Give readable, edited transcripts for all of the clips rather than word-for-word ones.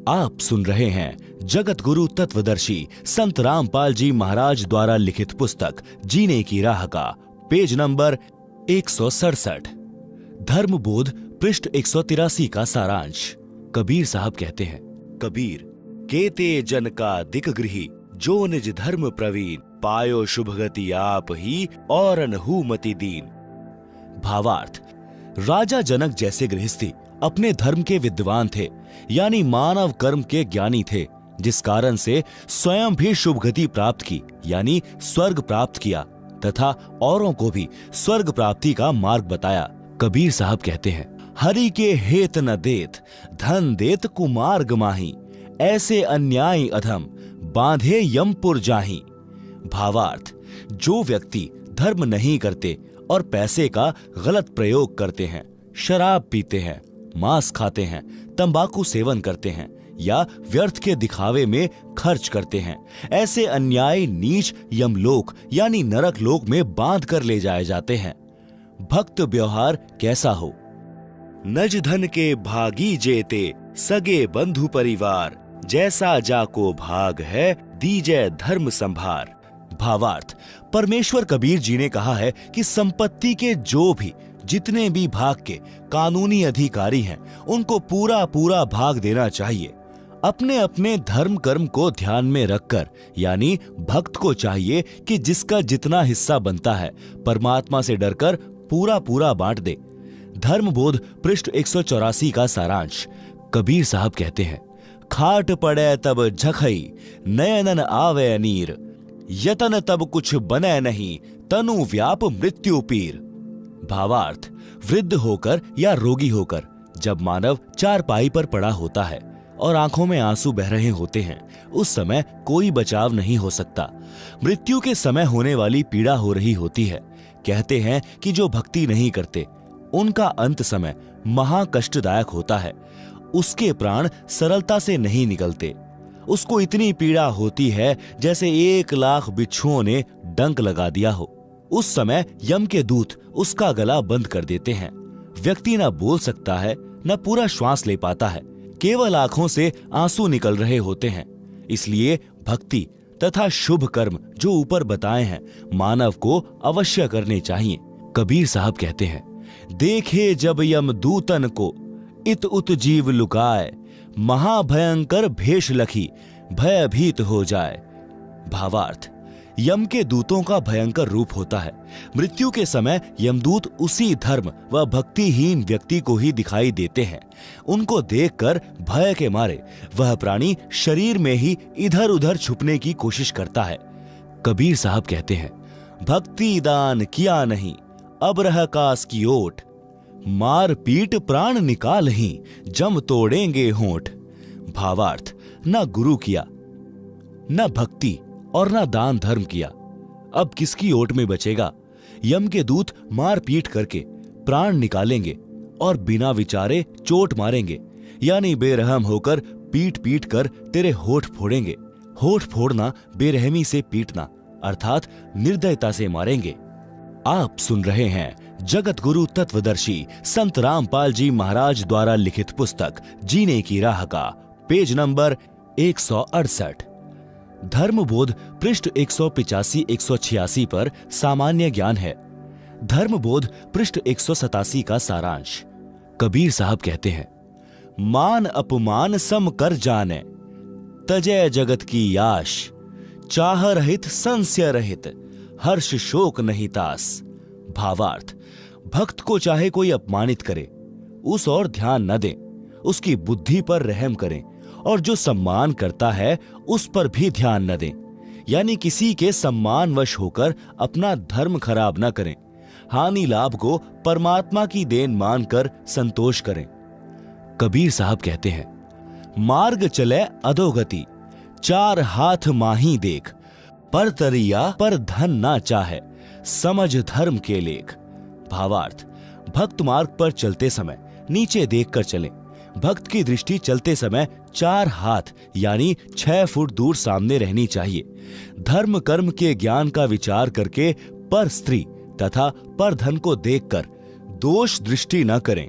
आप सुन रहे हैं जगत गुरु तत्वदर्शी संत रामपाल जी महाराज द्वारा लिखित पुस्तक जीने की राह का पेज नंबर 167 धर्मबोध पृष्ठ 183 का सारांश। कबीर साहब कहते हैं, कबीर केते जन का दिक गृही जो निज धर्म प्रवीण पायो शुभ गति आप ही और अनहु मति दीन। भावार्थ, राजा जनक जैसे गृहस्थी अपने धर्म के विद्वान थे, यानी मानव कर्म के ज्ञानी थे, जिस कारण से स्वयं भी शुभ गति प्राप्त की, यानी स्वर्ग प्राप्त किया तथा औरों को भी स्वर्ग प्राप्ति का मार्ग बताया। कबीर साहब कहते हैं, हरि के हेत न देत धन देत कुमार्ग माही ऐसे अन्याय अधम बांधे यमपुर जाही। भावार्थ, जो व्यक्ति धर्म नहीं करते और पैसे का गलत प्रयोग करते हैं, शराब पीते हैं, मांस खाते हैं, तंबाकू सेवन करते हैं या व्यर्थ के दिखावे में खर्च करते हैं, ऐसे अन्यायी नीच यमलोक यानी नरक लोक में बांध कर ले जाए जाते हैं। भक्त व्यवहार कैसा हो? नज धन के भागी जेते सगे बंधु परिवार जैसा जाको भाग है दीजय धर्म संभार। भावार्थ, परमेश्वर कबीर जी ने कहा है कि संपत्ति के जो भी जितने भी भाग के कानूनी अधिकारी हैं, उनको पूरा पूरा भाग देना चाहिए। अपने अपने धर्म कर्म को ध्यान में रखकर, यानी भक्त को चाहिए कि जिसका जितना हिस्सा बनता है परमात्मा से डरकर पूरा पूरा बांट दे। धर्मबोध पृष्ठ 184 का सारांश। कबीर साहब कहते हैं, खाट पड़े तब झखई नयनन आवे नीर यतन तब कुछ बने नहीं तनु व्याप मृत्यु पीर। भावार्थ, वृद्ध होकर या रोगी होकर जब मानव चारपाई पर पड़ा होता है और आंखों में आंसू बह रहे होते हैं, उस समय कोई बचाव नहीं हो सकता। मृत्यु के समय होने वाली पीड़ा हो रही होती है। कहते हैं कि जो भक्ति नहीं करते उनका अंत समय महा कष्टदायक होता है। उसके प्राण सरलता से नहीं निकलते। उसको इतनी पीड़ा होती है जैसे 1,00,000 बिच्छुओं ने डंक लगा दिया हो। उस समय यम के दूत उसका गला बंद कर देते हैं। व्यक्ति न बोल सकता है, न पूरा श्वास ले पाता है, केवल आंखों से आंसू निकल रहे होते हैं। इसलिए भक्ति तथा शुभ कर्म जो ऊपर बताए हैं, मानव को अवश्य करने चाहिए। कबीर साहब कहते हैं, देखे जब यम दूतन को इत उत जीव लुकाए महाभयंकर भेष लखी भयभीत हो जाए। भावार्थ, यम के दूतों का भयंकर रूप होता है। मृत्यु के समय यमदूत उसी धर्म व भक्तिहीन व्यक्ति को ही दिखाई देते हैं। उनको देखकर भय के मारे वह प्राणी शरीर में ही इधर उधर छुपने की कोशिश करता है। कबीर साहब कहते हैं, भक्ति दान किया नहीं अब रह कास की ओट मार पीट प्राण निकाल ही जम तोड़ेंगे होंठ। भावार्थ, न गुरु किया, न भक्ति और न दान धर्म किया, अब किसकी ओट में बचेगा? यम के दूत मार पीट करके प्राण निकालेंगे और बिना विचारे चोट मारेंगे, यानी बेरहम होकर पीट पीट कर तेरे होठ फोड़ेंगे। होठ फोड़ना बेरहमी से पीटना अर्थात निर्दयता से मारेंगे। आप सुन रहे हैं जगत गुरु तत्वदर्शी संत रामपाल जी महाराज द्वारा लिखित पुस्तक जीने की राह का पेज नंबर 168 धर्मबोध पृष्ठ 185-186 पर सामान्य ज्ञान है। धर्मबोध पृष्ठ 187 का सारांश। कबीर साहब कहते हैं, मान अपमान सम कर जाने तजय जगत की याश चाह रहित संशय रहित हर्ष शोक नहीं तास। भावार्थ, भक्त को चाहे कोई अपमानित करे उस और ध्यान न दें, उसकी बुद्धि पर रहम करें और जो सम्मान करता है उस पर भी ध्यान न दें, यानी किसी के सम्मानवश होकर अपना धर्म खराब न करें। हानि लाभ को परमात्मा की देन मानकर संतोष करें। कबीर साहब कहते हैं, मार्ग चले अधोगति चार हाथ माही देख पर तरिया पर धन ना चाहे समझ धर्म के लेख। भावार्थ, भक्त मार्ग पर चलते समय नीचे देखकर चलें। भक्त की दृष्टि चलते समय 4 हाथ यानी 6 फुट दूर सामने रहनी चाहिए। धर्म कर्म के ज्ञान का विचार करके पर स्त्री तथा पर धन को देखकर दोष दृष्टि न करें।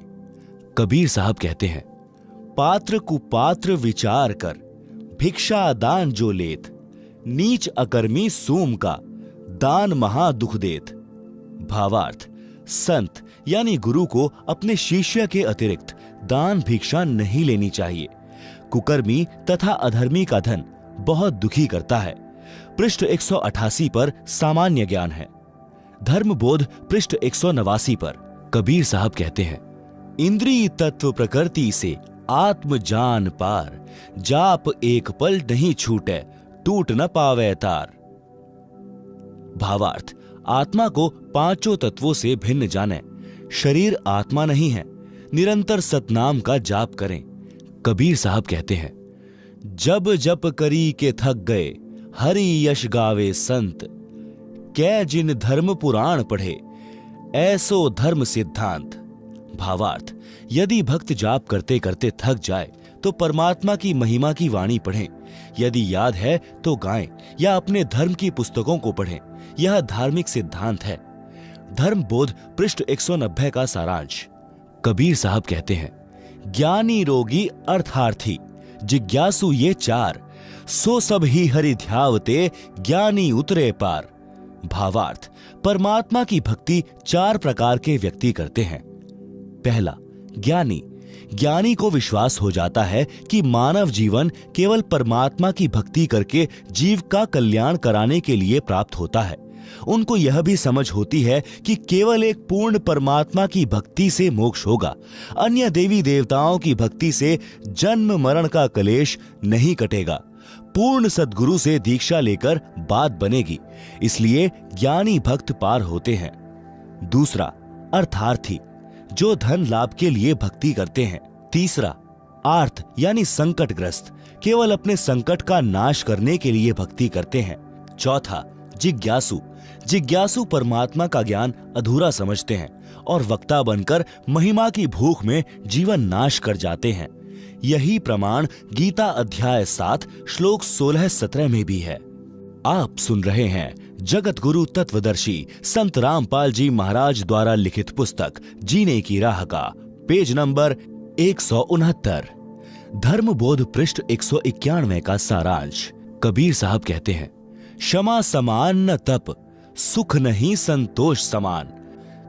कबीर साहब कहते हैं, पात्र कुपात्र विचार कर, भिक्षा दान जो लेत, नीच अकर्मी सूम का, दान महा दुख देत। भावार्थ, संत यानी गुरु को अपने शिष्य के अतिरिक्त दान भिक्षा नहीं लेनी चाहिए। कुकर्मी तथा अधर्मी का धन बहुत दुखी करता है। पृष्ठ 188 पर सामान्य ज्ञान है। धर्मबोध पृष्ठ 189 पर कबीर साहब कहते हैं, इंद्रिय तत्व प्रकृति से आत्म जान पार, जाप एक पल नहीं छूटे, टूट न पावे तार। भावार्थ, आत्मा को पांचों तत्वों से भिन्न जाने। शरीर आत्मा नहीं है। निरंतर सतनाम का जाप करें। कबीर साहब कहते हैं, जब जप करी के थक गए, हरि यश गावे संत, कै जिन धर्म पुराण पढ़े, ऐसो धर्म सिद्धांत। भावार्थ, यदि भक्त जाप करते करते थक जाए तो परमात्मा की महिमा की वाणी पढ़ें। यदि याद है तो गाएं या अपने धर्म की पुस्तकों को पढ़ें। यह धार्मिक सिद्धांत है। धर्मबोध पृष्ठ 190 का सारांश। कबीर साहब कहते हैं, ज्ञानी रोगी अर्थार्थी, जिज्ञासु ये चार, सो सब ही हरि ध्यावते, ज्ञानी उतरे पार। भावार्थ, परमात्मा की भक्ति चार प्रकार के व्यक्ति करते हैं। पहला, ज्ञानी। ज्ञानी को विश्वास हो जाता है कि मानव जीवन केवल परमात्मा की भक्ति करके जीव का कल्याण कराने के लिए प्राप्त होता है। उनको यह भी समझ होती है कि केवल एक पूर्ण परमात्मा की भक्ति से मोक्ष होगा। अन्य देवी देवताओं की भक्ति से जन्म मरण का कलेश नहीं कटेगा। पूर्ण सद्गुरु से दीक्षा लेकर बात बनेगी। इसलिए ज्ञानी भक्त पार होते हैं। दूसरा, अर्थार्थी, जो धन लाभ के लिए भक्ति करते हैं। तीसरा, आर्थ यानी संकटग्रस्त, केवल अपने संकट का नाश करने के लिए भक्ति करते हैं। चौथा, जिज्ञासु। जिज्ञासु परमात्मा का ज्ञान अधूरा समझते हैं और वक्ता बनकर महिमा की भूख में जीवन नाश कर जाते हैं। यही प्रमाण गीता अध्याय 7 श्लोक 16-17 में भी है। आप सुन रहे हैं जगत गुरु तत्वदर्शी संत रामपाल जी महाराज द्वारा लिखित पुस्तक जीने की राह का पेज नंबर 169, धर्मबोध पृष्ठ 191 का सारांश। कबीर साहब कहते हैं, क्षमा समान न तप, सुख नहीं संतोष समान,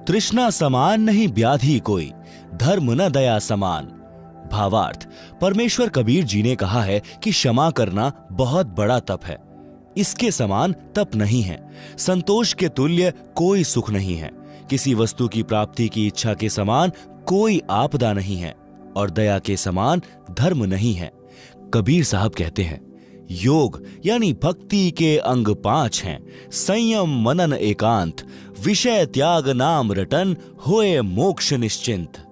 तृष्णा समान नहीं व्याधि कोई, धर्म न दया समान। भावार्थ, परमेश्वर कबीर जी ने कहा है कि क्षमा करना बहुत बड़ा तप है। इसके समान तप नहीं है। संतोष के तुल्य कोई सुख नहीं है। किसी वस्तु की प्राप्ति की इच्छा के समान कोई आपदा नहीं है और दया के समान धर्म नहीं है। कबीर साहब कहते हैं, योग यानी भक्ति के अंग 5 हैं। संयम मनन एकांत, विषय त्याग नाम रटन, होए मोक्ष निश्चिंत।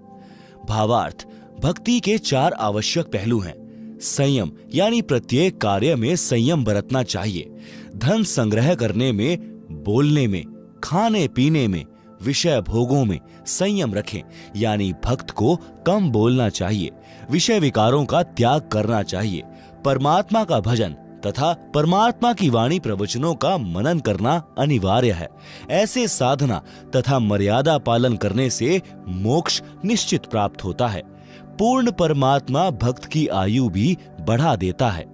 भावार्थ, भक्ति के 4 आवश्यक पहलू हैं। संयम यानी प्रत्येक कार्य में संयम बरतना चाहिए। धन संग्रह करने में, बोलने में, खाने पीने में, विषय भोगों में संयम रखें, यानी भक्त को कम बोलना चाहिए। विषय विकारों का त्याग करना चाहिए। परमात्मा का भजन तथा परमात्मा की वाणी प्रवचनों का मनन करना अनिवार्य है। ऐसे साधना तथा मर्यादा पालन करने से मोक्ष निश्चित प्राप्त होता है। पूर्ण परमात्मा भक्त की आयु भी बढ़ा देता है।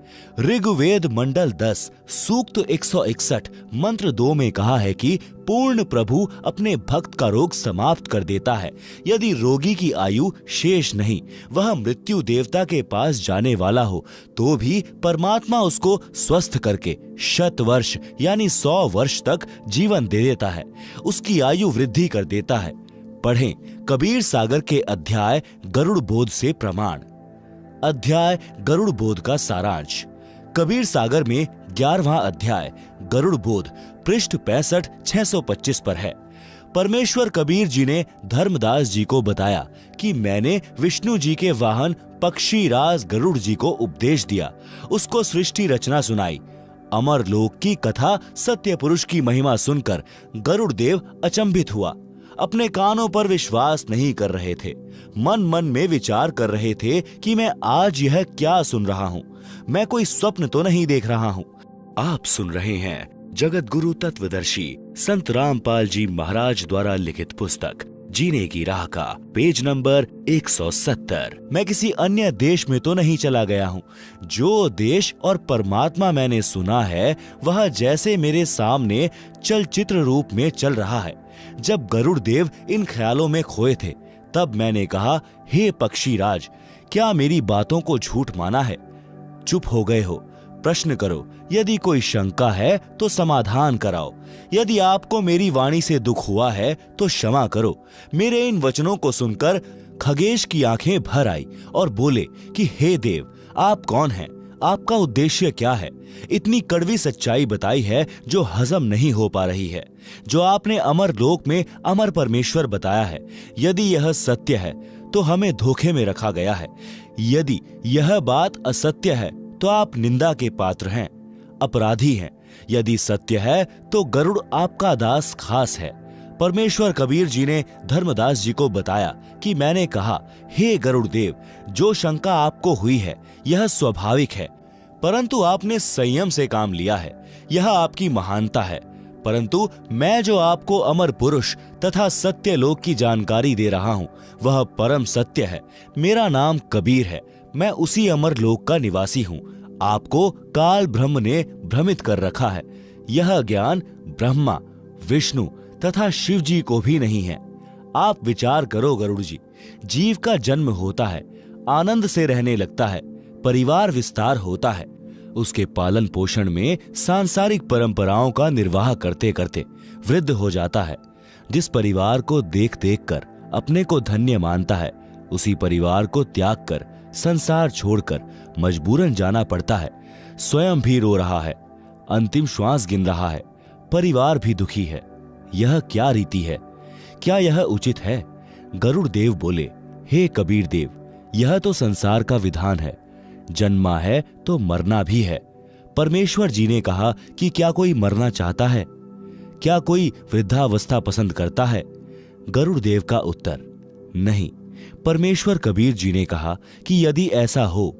ऋग्वेद मंडल 10 सूक्त 161 मंत्र 2 में कहा है कि पूर्ण प्रभु अपने भक्त का रोग समाप्त कर देता है। यदि रोगी की आयु शेष नहीं, वह मृत्यु देवता के पास जाने वाला हो, तो भी परमात्मा उसको स्वस्थ करके 100 वर्ष यानी 100 वर्ष तक जीवन दे देता है। उसकी आयु वृद्धि कर देता है। पढ़ें कबीर सागर के अध्याय गरुड़ बोध से प्रमाण। अध्याय गरुड़ बोध का सारांश। कबीर सागर में 11वां अध्याय गरुड़ बोध पृष्ठ 65-625 पर है। परमेश्वर कबीर जी ने धर्मदास जी को बताया कि मैंने विष्णु जी के वाहन पक्षी राज गरुड़ जी को उपदेश दिया। उसको सृष्टि रचना सुनाई। अमर लोक की कथा सत्य पुरुष की महिमा सुनकर गरुड़ देव अचंभित हुआ। अपने कानों पर विश्वास नहीं कर रहे थे। मन मन में विचार कर रहे थे कि मैं आज यह क्या सुन रहा हूँ। मैं कोई स्वप्न तो नहीं देख रहा हूँ। आप सुन रहे हैं जगत गुरु तत्वदर्शी संत रामपाल जी महाराज द्वारा लिखित पुस्तक जीने की राह का पेज नंबर 170। मैं किसी अन्य देश में तो नहीं चला गया हूँ। जो देश और परमात्मा मैंने सुना है वह जैसे मेरे सामने चलचित्र रूप में चल रहा है। जब गरुड़ देव इन ख्यालों में खोए थे तब मैंने कहा, हे पक्षीराज, क्या मेरी बातों को झूठ माना है? चुप हो गए हो। प्रश्न करो, यदि कोई शंका है तो समाधान कराओ। यदि आपको मेरी वाणी से दुख हुआ है तो क्षमा करो। मेरे इन वचनों को सुनकर खगेश की आंखें भर आई और बोले कि हे देव, आप कौन हैं? आपका उद्देश्य क्या है? इतनी कड़वी सच्चाई बताई है जो हजम नहीं हो पा रही है, जो आपने अमर लोक में अमर परमेश्वर बताया है। यदि यह सत्य है तो हमें धोखे में रखा गया है। यदि यह बात असत्य है तो आप निंदा के पात्र हैं, अपराधी हैं। यदि सत्य है तो गरुड़ आपका दास खास है। परमेश्वर कबीर जी ने धर्मदास जी को बताया कि मैंने कहा, हे गरुड़ देव, जो शंका आपको हुई है यह स्वाभाविक है, परंतु आपने संयम से काम लिया है। यह आपकी महानता है। परंतु मैं जो आपको अमर पुरुष तथा सत्य लोक की जानकारी दे रहा हूँ वह परम सत्य है। मेरा नाम कबीर है। मैं उसी अमर लोक का निवासी हूँ। आपको काल ब्रह्म ने भ्रमित कर रखा है। यह ज्ञान ब्रह्मा, विष्णु तथा शिव जी को भी नहीं है। आप विचार करो गरुड़ जी, जीव का जन्म होता है, आनंद से रहने लगता है, परिवार विस्तार होता है, उसके पालन पोषण में सांसारिक परंपराओं का निर्वाह करते करते वृद्ध हो जाता है। जिस परिवार को देख देख कर अपने को धन्य मानता है, उसी परिवार को त्याग कर संसार छोड़कर मजबूरन जाना पड़ता है। स्वयं भी रो रहा है, अंतिम श्वास गिन रहा है, परिवार भी दुखी है। यह क्या रीति है? क्या यह उचित है? गरुड़ देव बोले, हे कबीर देव, यह तो संसार का विधान है। जन्मा है तो मरना भी है। परमेश्वर जी ने कहा कि क्या कोई मरना चाहता है? क्या कोई वृद्धावस्था पसंद करता है? गरुड़ देव का उत्तर, नहीं। परमेश्वर कबीर जी ने कहा कि यदि ऐसा हो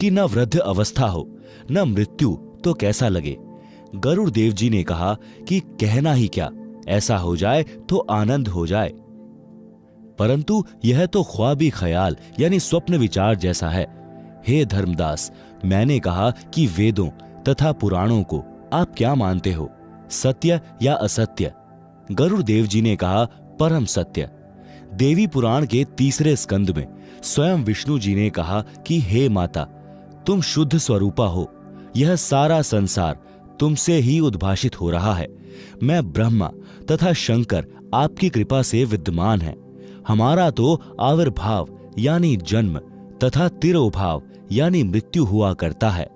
कि न वृद्ध अवस्था हो न मृत्यु तो कैसा लगे? गरुड़ देव जी ने कहा कि कहना ही क्या, ऐसा हो जाए तो आनंद हो जाए। परंतु यह तो ख्वाबी ख्याल यानी स्वप्न विचार जैसा है। हे धर्मदास, मैंने कहा कि वेदों तथा पुराणों को आप क्या मानते हो, सत्य या असत्य? गरुड़ देव जी ने कहा, परम सत्य। देवी पुराण के 3 स्कंद में स्वयं विष्णु जी ने कहा कि हे माता, तुम शुद्ध स्वरूपा हो। यह सारा संसार तुमसे ही उद्भाषित हो रहा है। मैं ब्रह्मा तथा शंकर आपकी कृपा से विद्यमान है। हमारा तो आविर्भाव यानी जन्म तथा तिरोभाव यानी मृत्यु हुआ करता है।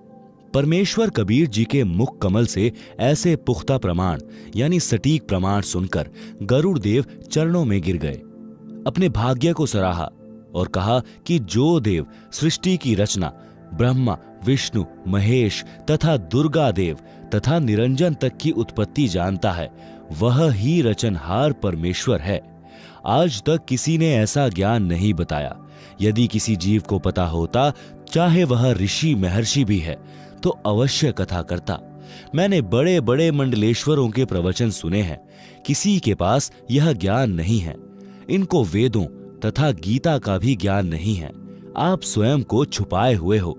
परमेश्वर कबीर जी के मुख कमल से ऐसे पुख्ता प्रमाण यानी सटीक प्रमाण सुनकर गरुड़ देव चरणों में गिर गए, अपने भाग्य को सराहा और कहा कि जो देव सृष्टि की रचना ब्रह्मा, विष्णु, महेश तथा दुर्गा देव तथा निरंजन तक की उत्पत्ति जानता है, वह ही रचनहार परमेश्वर है। आज तक किसी ने ऐसा ज्ञान नहीं बताया। यदि किसी जीव को पता होता, चाहे वह ऋषि महर्षि भी है, तो अवश्य कथा करता। मैंने बड़े बड़े मंडलेश्वरों के प्रवचन सुने हैं, किसी के पास यह ज्ञान नहीं है। इनको वेदों तथा गीता का भी ज्ञान नहीं है। आप स्वयं को छुपाए हुए हो।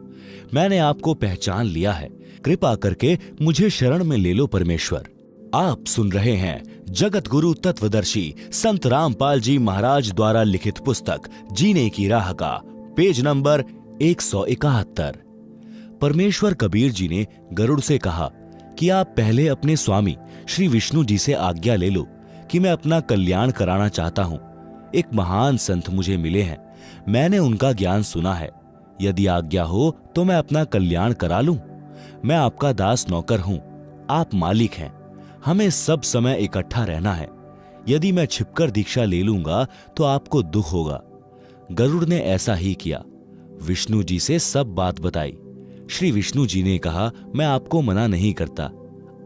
मैंने आपको पहचान लिया है। कृपा करके मुझे शरण में ले लो परमेश्वर। आप सुन रहे हैं जगत गुरु तत्वदर्शी संत रामपाल जी महाराज द्वारा लिखित पुस्तक जीने की राह का पेज नंबर 171। परमेश्वर कबीर जी ने गरुड़ से कहा कि आप पहले अपने स्वामी श्री विष्णु जी से आज्ञा ले लो कि मैं अपना कल्याण कराना चाहता हूँ। एक महान संत मुझे मिले हैं, मैंने उनका ज्ञान सुना है। यदि आज्ञा हो तो मैं अपना कल्याण करा लूं। मैं आपका दास नौकर हूं, आप मालिक हैं। हमें सब समय इकट्ठा रहना है। यदि मैं छिपकर दीक्षा ले लूंगा तो आपको दुख होगा। गरुड़ ने ऐसा ही किया, विष्णु जी से सब बात बताई। श्री विष्णु जी ने कहा, मैं आपको मना नहीं करता,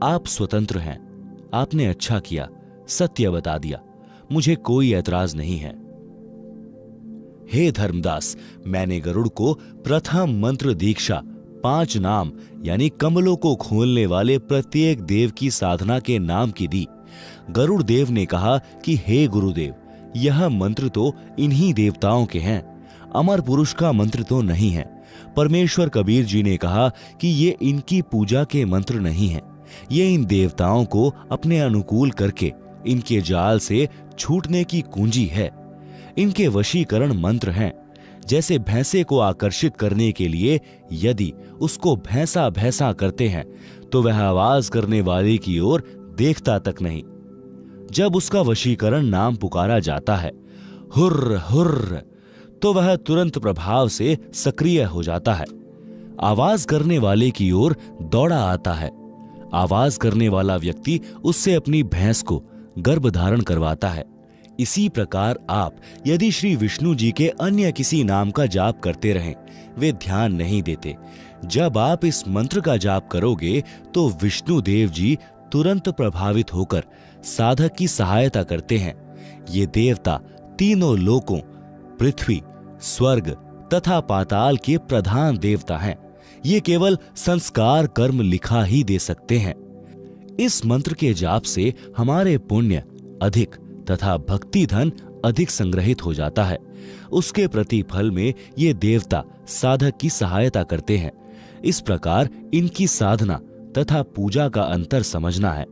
आप स्वतंत्र हैं। आपने अच्छा किया, सत्य बता दिया, मुझे कोई ऐतराज नहीं है। हे धर्मदास, मैंने गरुड़ को प्रथम मंत्र दीक्षा 5 नाम यानी कमलों को खोलने वाले प्रत्येक देव की साधना के नाम की दी। गरुड़ देव ने कहा कि हे गुरुदेव, यह मंत्र तो इन्हीं देवताओं के हैं, अमर पुरुष का मंत्र तो नहीं है। परमेश्वर कबीर जी ने कहा कि ये इनकी पूजा के मंत्र नहीं है, ये इन देवताओं को अपने अनुकूल करके इनके जाल से छूटने की कुंजी है। इनके वशीकरण मंत्र हैं। जैसे भैंसे को आकर्षित करने के लिए यदि उसको भैंसा भैंसा करते हैं तो वह आवाज करने वाले की ओर देखता तक नहीं। जब उसका वशीकरण नाम पुकारा जाता है, हुर्र हुर्र, तो वह तुरंत प्रभाव से सक्रिय हो जाता है। आवाज करने वाले की ओर दौड़ा आता है। आवाज करने वाला व्यक्ति उससे अपनी भैंस को गर्भ धारण करवाता है। इसी प्रकार आप यदि श्री विष्णु जी के अन्य किसी नाम का जाप करते रहें, वे ध्यान नहीं देते। जब आप इस मंत्र का जाप करोगे तो विष्णु देव जी तुरंत प्रभावित होकर साधक की सहायता करते हैं। ये देवता तीनों लोकों, पृथ्वी, स्वर्ग तथा पाताल के प्रधान देवता हैं। ये केवल संस्कार कर्म लिखा ही दे सकते हैं। इस मंत्र के जाप से हमारे पुण्य अधिक तथा भक्ति धन अधिक संग्रहित हो जाता है। उसके प्रतिफल में ये देवता साधक की सहायता करते हैं। इस प्रकार इनकी साधना तथा पूजा का अंतर समझना है।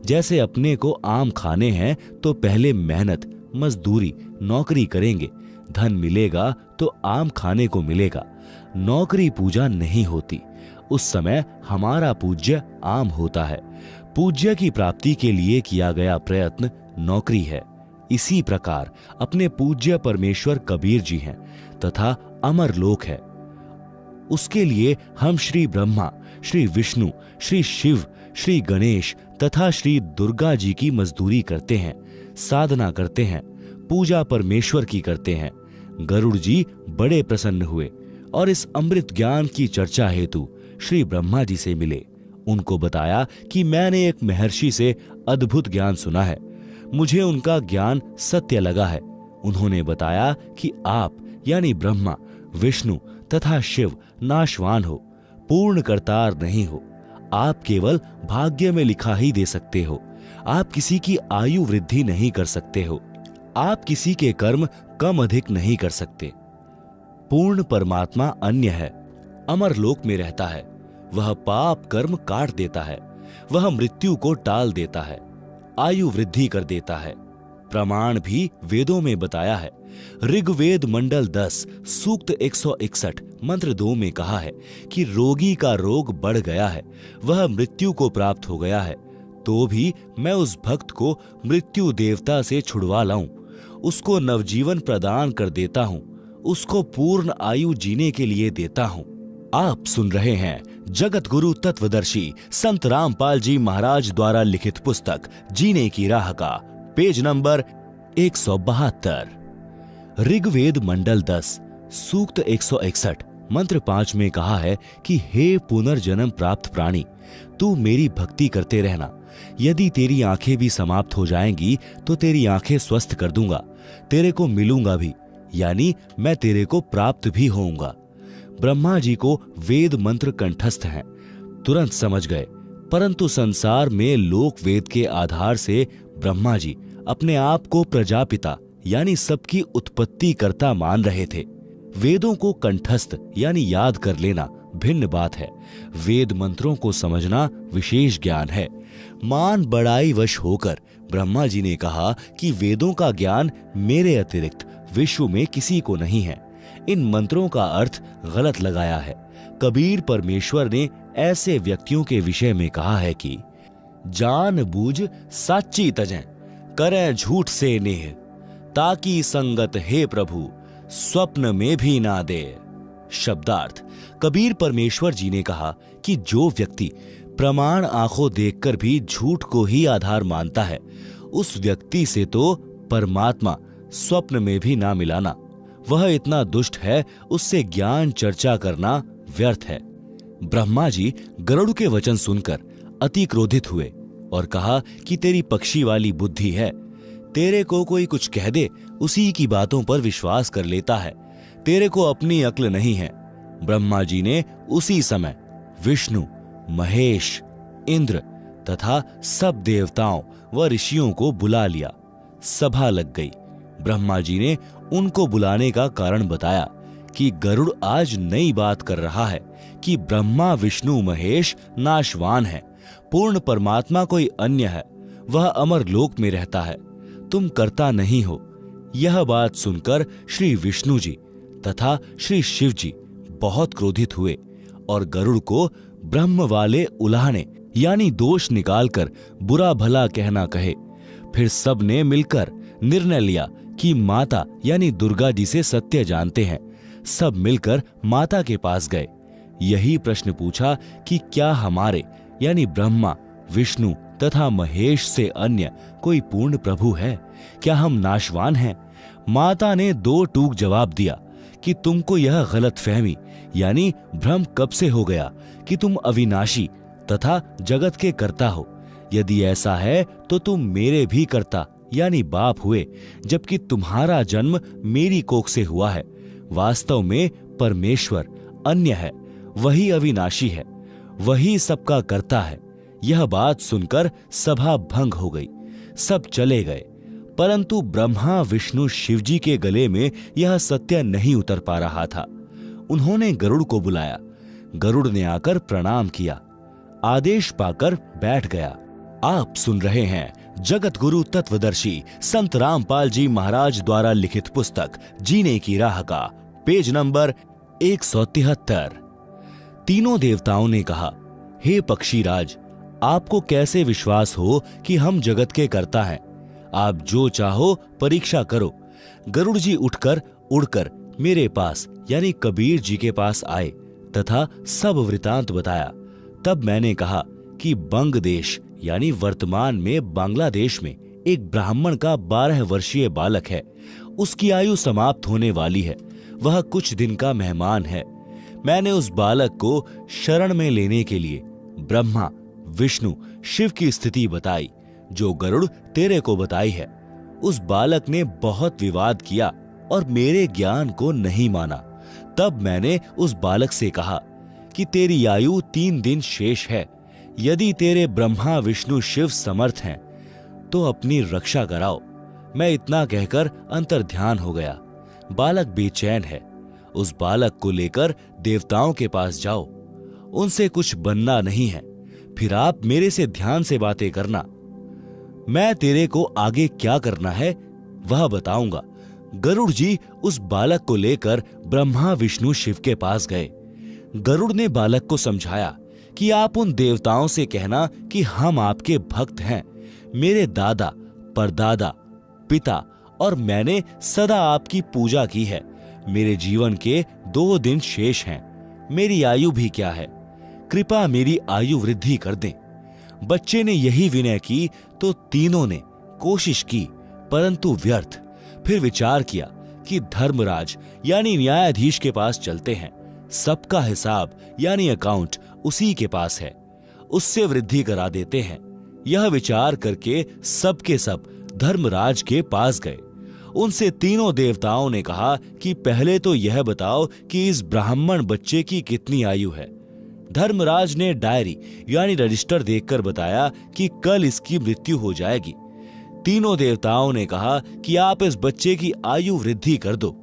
जैसे अपने को आम खाने हैं तो पहले मेहनत, मजदूरी, नौकरी करेंगे, धन मिलेगा तो आम खाने को मिलेगा। नौकरी पूजा नहीं होती, उस समय हमारा पूज्य आम होता है। पूज्य की प्राप्ति के लिए किया गया प्रयत्न नौकरी है। इसी प्रकार अपने पूज्य परमेश्वर कबीर जी हैं तथा अमर लोक है। उसके लिए हम श्री ब्रह्मा, श्री विष्णु, श्री शिव, श्री गणेश तथा श्री दुर्गा जी की मजदूरी करते हैं, साधना करते हैं, पूजा परमेश्वर की करते हैं। गरुड़ जी बड़े प्रसन्न हुए और इस अमृत ज्ञान की चर्चा हेतु श्री ब्रह्मा जी से मिले। उनको बताया कि मैंने एक महर्षि से अद्भुत ज्ञान सुना है, मुझे उनका ज्ञान सत्य लगा है। उन्होंने बताया कि आप यानी ब्रह्मा, विष्णु तथा शिव नाशवान हो, पूर्ण करतार नहीं हो। आप केवल भाग्य में लिखा ही दे सकते हो। आप किसी की आयु वृद्धि नहीं कर सकते हो। आप किसी के कर्म कम अधिक नहीं कर सकते। पूर्ण परमात्मा अन्य है, अमर लोक में रहता है। वह पाप कर्म काट देता है, वह मृत्यु को टाल देता है, आयु वृद्धि कर देता है। प्रमाण भी वेदों में बताया है। ऋग्वेद मंडल 10 सूक्त 161 मंत्र 2 में कहा है कि रोगी का रोग बढ़ गया है, वह मृत्यु को प्राप्त हो गया है, तो भी मैं उस भक्त को मृत्यु देवता से छुड़वा लाऊं, उसको नवजीवन प्रदान कर देता हूं, उसको पूर्ण आयु जीने के लिए देता हूं। आप सुन रहे हैं जगत गुरु तत्वदर्शी संत रामपाल जी महाराज द्वारा लिखित पुस्तक जीने की राह का पेज नंबर 172। ऋग्वेद मंडल 10 सूक्त 161 मंत्र 5 में कहा है कि हे पुनर्जन्म प्राप्त प्राणी, तू मेरी भक्ति करते रहना। यदि तेरी आंखें भी समाप्त हो जाएंगी तो तेरी आंखें स्वस्थ कर दूंगा, तेरे को मिलूंगा भी, यानी मैं तेरे को प्राप्त भी होऊंगा। ब्रह्मा जी को वेद मंत्र कंठस्थ हैं, तुरंत समझ गए, परंतु संसार में लोक वेद के आधार से ब्रह्मा जी अपने आप को प्रजापिता यानी सबकी उत्पत्ति कर्ता मान रहे थे। वेदों को कंठस्थ यानी याद कर लेना भिन्न बात है, वेद मंत्रों को समझना विशेष ज्ञान है। मान बड़ाई वश होकर ब्रह्मा जी ने कहा कि वेदों का ज्ञान मेरे अतिरिक्त विश्व में किसी को नहीं है। इन मंत्रों का अर्थ गलत लगाया है। कबीर परमेश्वर ने ऐसे व्यक्तियों के विषय में कहा है कि जान बूझ साची तजें, करें झूठ से नेह, ताकि संगत हे प्रभु स्वप्न में भी ना दे। शब्दार्थ, कबीर परमेश्वर जी ने कहा कि जो व्यक्ति प्रमाण आंखों देखकर भी झूठ को ही आधार मानता है, उस व्यक्ति से तो परमात्मा स्वप्न में भी ना मिलाना। वह इतना दुष्ट है, उससे ज्ञान चर्चा करना व्यर्थ है। ब्रह्मा जी गरुड़ के वचन सुनकर अति क्रोधित हुए और कहा कि तेरी पक्षी वाली बुद्धि है, तेरे को कोई कुछ कह दे उसी की बातों पर विश्वास कर लेता है, तेरे को अपनी अक्ल नहीं है। ब्रह्मा जी ने उसी समय विष्णु, महेश, इंद्र तथा सब देवताओं व ऋषियों को बुला लिया। सभा लग गई। ब्रह्मा जी ने उनको बुलाने का कारण बताया कि गरुड़ आज नई बात कर रहा है कि ब्रह्मा विष्णु महेश नाशवान है, पूर्ण परमात्मा कोई अन्य है, वह अमर लोक में रहता है, तुम करता नहीं हो। यह बात सुनकर श्री विष्णु जी तथा श्री शिव जी बहुत क्रोधित हुए और गरुड़ को ब्रह्म वाले उलाहने यानी दोष निकालकर बुरा भला कहना कहे। फिर सब ने मिलकर निर्णय लिया कि माता यानी दुर्गा जी से सत्य जानते हैं। सब मिलकर माता के पास गए। यही प्रश्न पूछा कि क्या हमारे यानी ब्रह्मा विष्णु तथा महेश से अन्य कोई पूर्ण प्रभु है? क्या हम नाशवान हैं? माता ने दो टूक जवाब दिया कि तुमको यह गलतफहमी यानी भ्रम कब से हो गया कि तुम अविनाशी तथा जगत के कर्ता हो। यदि ऐसा है तो तुम मेरे भी कर्ता यानी बाप हुए, जबकि तुम्हारा जन्म मेरी कोख से हुआ है। वास्तव में परमेश्वर अन्य है, वही अविनाशी है, वही सबका कर्ता है। यह बात सुनकर सभा भंग हो गई। सब चले गए, परंतु ब्रह्मा विष्णु शिवजी के गले में यह सत्य नहीं उतर पा रहा था। उन्होंने गरुड़ को बुलाया। गरुड़ ने आकर प्रणाम किया, आदेश पाकर बैठ गया। आप सुन रहे हैं जगत गुरु तत्वदर्शी संत रामपाल जी महाराज द्वारा लिखित पुस्तक जीने की राह का पेज नंबर 173। तीनों देवताओं ने कहा, हे पक्षीराज, आपको कैसे विश्वास हो कि हम जगत के कर्ता हैं? आप जो चाहो परीक्षा करो। गरुड़ जी उठकर उड़कर मेरे पास यानी कबीर जी के पास आए तथा सब वृतांत बताया। तब मैंने कहा कि बंग देश यानी वर्तमान में बांग्लादेश में एक ब्राह्मण का 12 वर्षीय बालक है। उसकी आयु समाप्त होने वाली है, वह कुछ दिन का मेहमान है। मैंने उस बालक को शरण में लेने के लिए ब्रह्मा विष्णु शिव की स्थिति बताई, जो गरुड़ तेरे को बताई है। उस बालक ने बहुत विवाद किया और मेरे ज्ञान को नहीं माना। तब मैंने उस बालक से कहा कि तेरी आयु 3 दिन शेष है। यदि तेरे ब्रह्मा विष्णु शिव समर्थ हैं तो अपनी रक्षा कराओ। मैं इतना कहकर अंतर्ध्यान हो गया। बालक बेचैन है, उस बालक को लेकर देवताओं के पास जाओ। उनसे कुछ बनना नहीं है, फिर आप मेरे से ध्यान से बातें करना। मैं तेरे को आगे क्या करना है वह बताऊंगा। गरुड़ जी उस बालक को लेकर ब्रह्मा विष्णु शिव के पास गए। गरुड़ ने बालक को समझाया कि आप उन देवताओं से कहना कि हम आपके भक्त हैं। मेरे दादा परदादा पिता और मैंने सदा आपकी पूजा की है। मेरे जीवन के 2 दिन शेष हैं। मेरी आयु भी क्या है, कृपा मेरी आयु वृद्धि कर दें। बच्चे ने यही विनय की तो तीनों ने कोशिश की, परंतु व्यर्थ। फिर विचार किया कि धर्मराज यानी न्यायाधीश के पास चलते हैं। सबका हिसाब यानी अकाउंट उसी के पास है, उससे वृद्धि करा देते हैं। यह विचार करके सब के सब धर्मराज के पास गए। उनसे तीनों देवताओं ने कहा कि पहले तो यह बताओ कि इस ब्राह्मण बच्चे की कितनी आयु है। धर्मराज ने डायरी यानी रजिस्टर देखकर बताया कि कल इसकी मृत्यु हो जाएगी। तीनों देवताओं ने कहा कि आप इस बच्चे की आयु वृद्धि कर दो।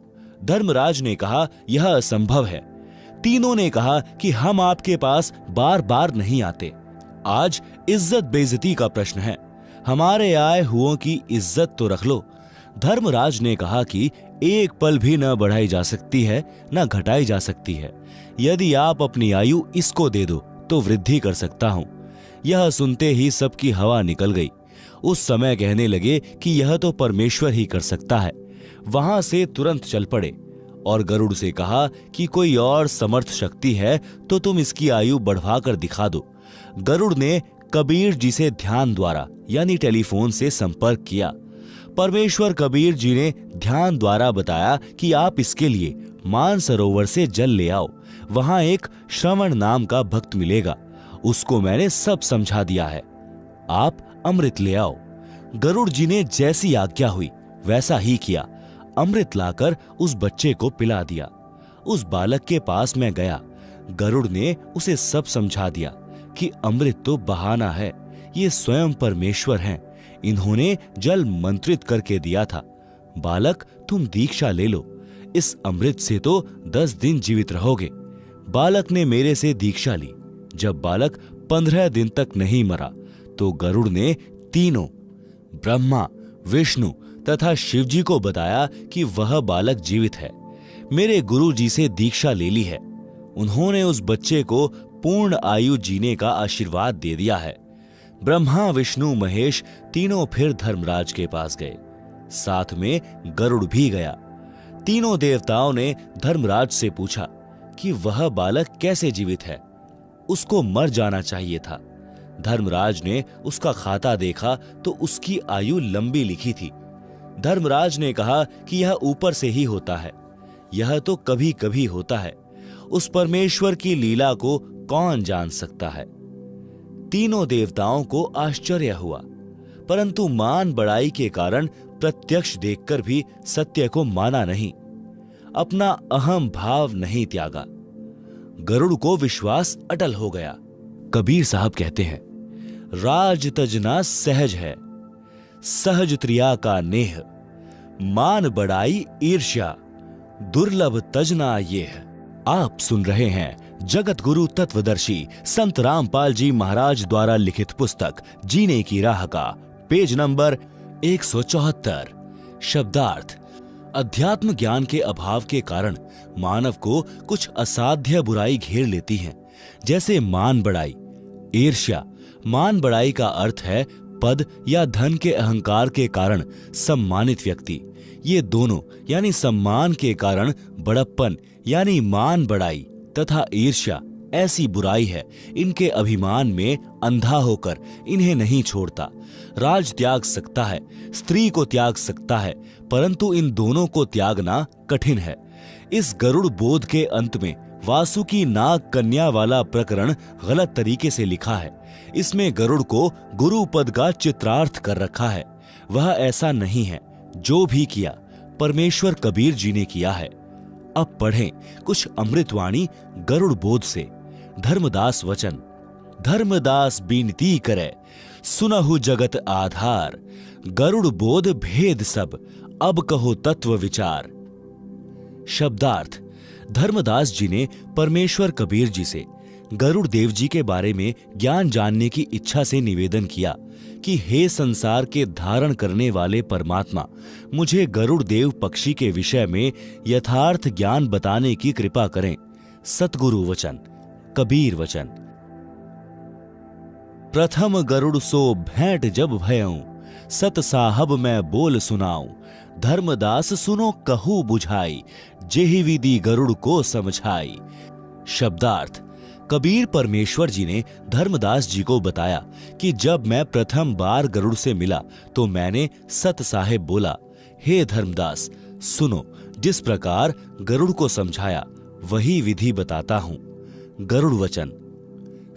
धर्मराज ने कहा यह असंभव है। तीनों ने कहा कि हम आपके पास बार बार नहीं आते। आज इज्जत बेइज्जती का प्रश्न है, हमारे आए हुओं की इज्जत तो रख लो। धर्मराज ने कहा कि एक पल भी न बढ़ाई जा सकती है न घटाई जा सकती है। यदि आप अपनी आयु इसको दे दो तो वृद्धि कर सकता हूं। यह सुनते ही सबकी हवा निकल गई। उस समय कहने लगे कि यह तो परमेश्वर ही कर सकता है। वहां से तुरंत चल पड़े और गरुड़ से कहा कि कोई और समर्थ शक्ति है तो तुम इसकी आयु बढ़वा कर दिखा दो। गरुड़ ने कबीर जी से ध्यान द्वारा यानी टेलीफोन से संपर्क किया। परमेश्वर कबीर जी ने ध्यान द्वारा बताया कि आप इसके लिए मानसरोवर से जल ले आओ। वहां एक श्रवण नाम का भक्त मिलेगा, उसको मैंने सब समझा दिया है। आप अमृत ले आओ। गरुड़ जी ने जैसी आज्ञा हुई वैसा ही किया। अमृत लाकर उस बच्चे को पिला दिया। उस बालक के पास मैं गया। गरुड़ ने उसे सब समझा दिया कि अमृत तो बहाना है, ये स्वयं परमेश्वर हैं। इन्होंने जल मंत्रित करके दिया था। बालक, तुम दीक्षा ले लो, इस अमृत से तो 10 दिन जीवित रहोगे। बालक ने मेरे से दीक्षा ली। जब बालक 15 दिन तक नहीं मरा तो गरुड़ ने तीनों ब्रह्मा, विष्णु तथा शिवजी को बताया कि वह बालक जीवित है। मेरे गुरु जी से दीक्षा ले ली है। उन्होंने उस बच्चे को पूर्ण आयु जीने का आशीर्वाद दे दिया है। ब्रह्मा, विष्णु, महेश तीनों फिर धर्मराज के पास गए। साथ में गरुड़ भी गया। तीनों देवताओं ने धर्मराज से पूछा कि वह बालक कैसे जीवित है, उसको मर जाना चाहिए था। धर्मराज ने उसका खाता देखा तो उसकी आयु लंबी लिखी थी। धर्मराज ने कहा कि यह ऊपर से ही होता है, यह तो कभी कभी होता है। उस परमेश्वर की लीला को कौन जान सकता है। तीनों देवताओं को आश्चर्य हुआ, परंतु मान बढ़ाई के कारण प्रत्यक्ष देखकर भी सत्य को माना नहीं, अपना अहम भाव नहीं त्यागा। गरुड़ को विश्वास अटल हो गया। कबीर साहब कहते हैं, राज तजना सहज है, सहज त्रिया का नेह, मान बढ़ाई ईर्ष्या, दुर्लभ तजना ये है। आप सुन रहे हैं जगत गुरु तत्वदर्शी संत रामपाल जी महाराज द्वारा लिखित पुस्तक जीने की राह का पेज नंबर 174। शब्दार्थ। अध्यात्म ज्ञान के अभाव के कारण मानव को कुछ असाध्य बुराई घेर लेती है, जैसे मान बढ़ाई, ईर्ष्या। मान बढ़ाई का अर्थ है पद या धन के अहंकार के कारण सम्मानित व्यक्ति। ये दोनों यानी सम्मान के कारण बड़प्पन यानी मान बढ़ाई तथा ईर्ष्या ऐसी बुराई है, इनके अभिमान में अंधा होकर इन्हें नहीं छोड़ता। राज त्याग सकता है, स्त्री को त्याग सकता है, परंतु इन दोनों को त्यागना कठिन है। इस गरुड़ बोध के अंत में वासुकी नाग कन्या वाला प्रकरण गलत तरीके से लिखा है। इसमें गरुड़ को गुरु पद का चित्रार्थ कर रखा है। वह ऐसा नहीं है। जो भी किया परमेश्वर कबीर जी ने किया है। अब पढ़ें कुछ अमृतवाणी गरुड़ बोध से। धर्मदास वचन। धर्मदास बीनती करे, सुनहु जगत आधार, गरुड़ बोध भेद सब, अब कहो तत्व विचार। शब्दार्थ। धर्मदास जी ने परमेश्वर कबीर जी से गरुड़ देव जी के बारे में ज्ञान जानने की इच्छा से निवेदन किया कि हे संसार के धारण करने वाले परमात्मा, मुझे गरुड़ देव पक्षी के विषय में यथार्थ ज्ञान बताने की कृपा करें। सतगुरु वचन, कबीर वचन। प्रथम गरुड़ सो भेंट जब भयऊं, सत साहब मैं बोल सुनाऊं, धर्मदास सुनो कहू बुझाई, जेहि विधि गरुड़ को समझाई। शब्दार्थ। कबीर परमेश्वर जी ने धर्मदास जी को बताया कि जब मैं प्रथम बार गरुड़ से मिला तो मैंने सत साहेब बोला, हे धर्मदास सुनो, जिस प्रकार गरुड़ को समझाया वही विधि बताता हूं। गरुड़ वचन।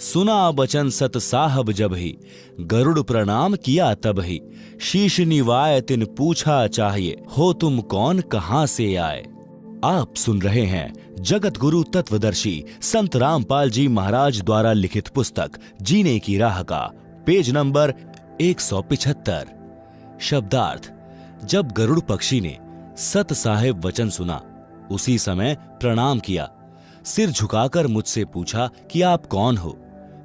सुना बचन सत साहब जब ही, गरुड़ प्रणाम किया तब ही, शीश निवाय तिन पूछा चाहिए, हो तुम कौन कहां से आए। आप सुन रहे हैं जगत गुरु तत्वदर्शी संत रामपाल जी महाराज द्वारा लिखित पुस्तक जीने की राह का पेज नंबर 175। शब्दार्थ। जब गरुड़ पक्षी ने सत साहेब वचन सुना, उसी समय प्रणाम किया, सिर झुकाकर मुझसे पूछा कि आप कौन हो,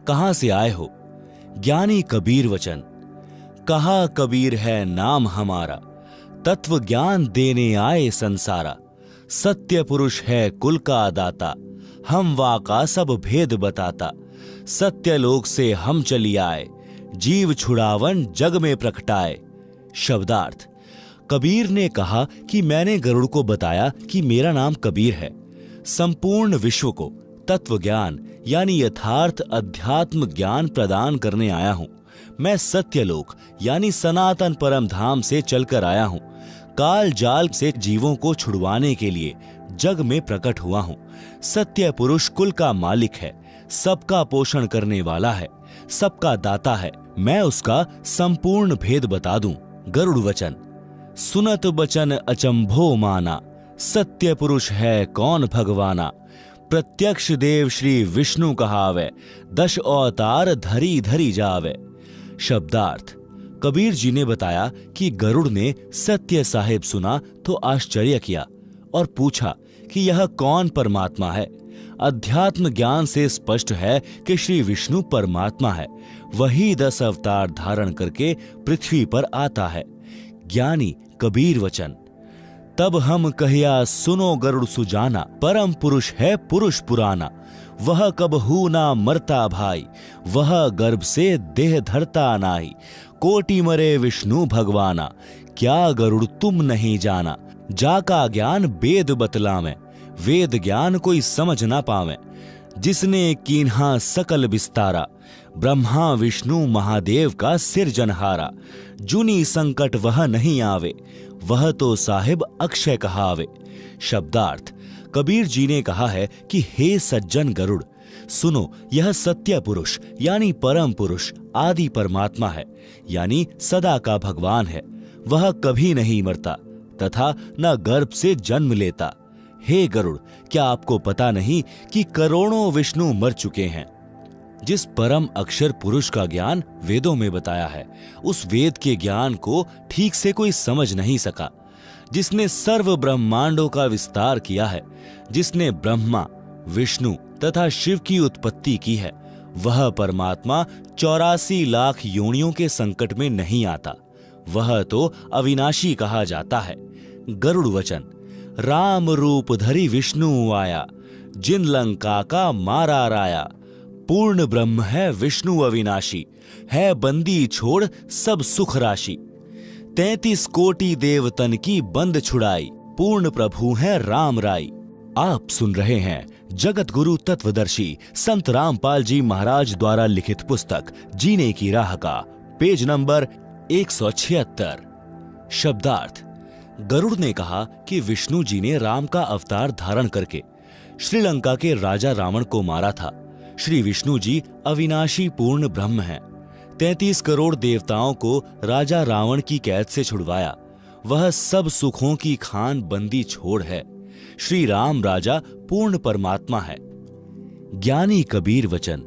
कहां से आए हो। ज्ञानी कबीर वचन। कहा कबीर है नाम हमारा, तत्व ज्ञान देने आए संसारा, सत्य पुरुष है कुल का दाता, हम वाका सब भेद बताता, सत्य लोक से हम चली आए, जीव छुड़ावन जग में प्रकटाए। शब्दार्थ। कबीर ने कहा कि मैंने गरुड़ को बताया कि मेरा नाम कबीर है। संपूर्ण विश्व को तत्व ज्ञान यानी यथार्थ अध्यात्म ज्ञान प्रदान करने आया हूं। मैं सत्यलोक यानी सनातन परम धाम से चलकर आया हूं। काल जाल से जीवों को छुड़वाने के लिए जग में प्रकट हुआ हूं। सत्य पुरुष कुल का मालिक है, सबका पोषण करने वाला है, सबका दाता है। मैं उसका संपूर्ण भेद बता दूं। गरुड़ वचन। सुनत बचन अचंभो माना, सत्य पुरुष है कौन भगवाना, प्रत्यक्ष देव श्री विष्णु कहावे, दश अवतार धरी धरी जावे। शब्दार्थ। कबीर जी ने बताया कि गरुड़ ने सत्य साहिब सुना तो आश्चर्य किया और पूछा कि यह कौन परमात्मा है। अध्यात्म ज्ञान से स्पष्ट है कि श्री विष्णु परमात्मा है, वही 10 अवतार धारण करके पृथ्वी पर आता है। ज्ञानी कबीर वचन। तब हम कहिया सुनो गरुड़ सुजाना, परम पुरुष है पुरुष पुराना। वह कबहू ना मरता भाई, वह गर्भ से देह धरता नाई। कोटि मरे विष्णु भगवाना, क्या गरुड़ तुम नहीं जाना। जाका ज्ञान वेद बतलावे, वेद ज्ञान कोई समझ ना पावे। जिसने कीन्हा सकल विस्तारा, ब्रह्मा विष्णु महादेव का सिरजनहारा। जुनी संकट वह नहीं आवे, वह तो साहिब अक्षय कहावे। शब्दार्थ। कबीर जी ने कहा है कि हे सज्जन गरुड़, सुनो, यह सत्य पुरुष यानी परम पुरुष आदि परमात्मा है, यानी सदा का भगवान है। वह कभी नहीं मरता तथा न गर्भ से जन्म लेता। हे गरुड़, क्या आपको पता नहीं कि करोड़ों विष्णु मर चुके हैं। जिस परम अक्षर पुरुष का ज्ञान वेदों में बताया है, उस वेद के ज्ञान को ठीक से कोई समझ नहीं सका। जिसने सर्व ब्रह्मांडों का विस्तार किया है, जिसने ब्रह्मा विष्णु तथा शिव की उत्पत्ति की है, वह परमात्मा 84 लाख योनियों के संकट में नहीं आता। वह तो अविनाशी कहा जाता है। गरुड़ वचन। राम रूप धरि विष्णु आया, जिन लंका का मारा राया। पूर्ण ब्रह्म है विष्णु अविनाशी, है बंदी छोड़ सब सुख राशि। 33 कोटि देवतन की बंद छुड़ाई, पूर्ण प्रभु है राम राई। आप सुन रहे हैं जगत गुरु तत्वदर्शी संत रामपाल जी महाराज द्वारा लिखित पुस्तक जीने की राह का पेज नंबर 176। शब्दार्थ। गरुड़ ने कहा कि विष्णु जी ने राम का अवतार धारण करके श्रीलंका के राजा रावण को मारा था। श्री विष्णु जी अविनाशी पूर्ण ब्रह्म हैं। 33 करोड़ देवताओं को राजा रावण की कैद से छुड़वाया। वह सब सुखों की खान बंदी छोड़ है। श्री राम राजा पूर्ण परमात्मा है। ज्ञानी कबीर वचन।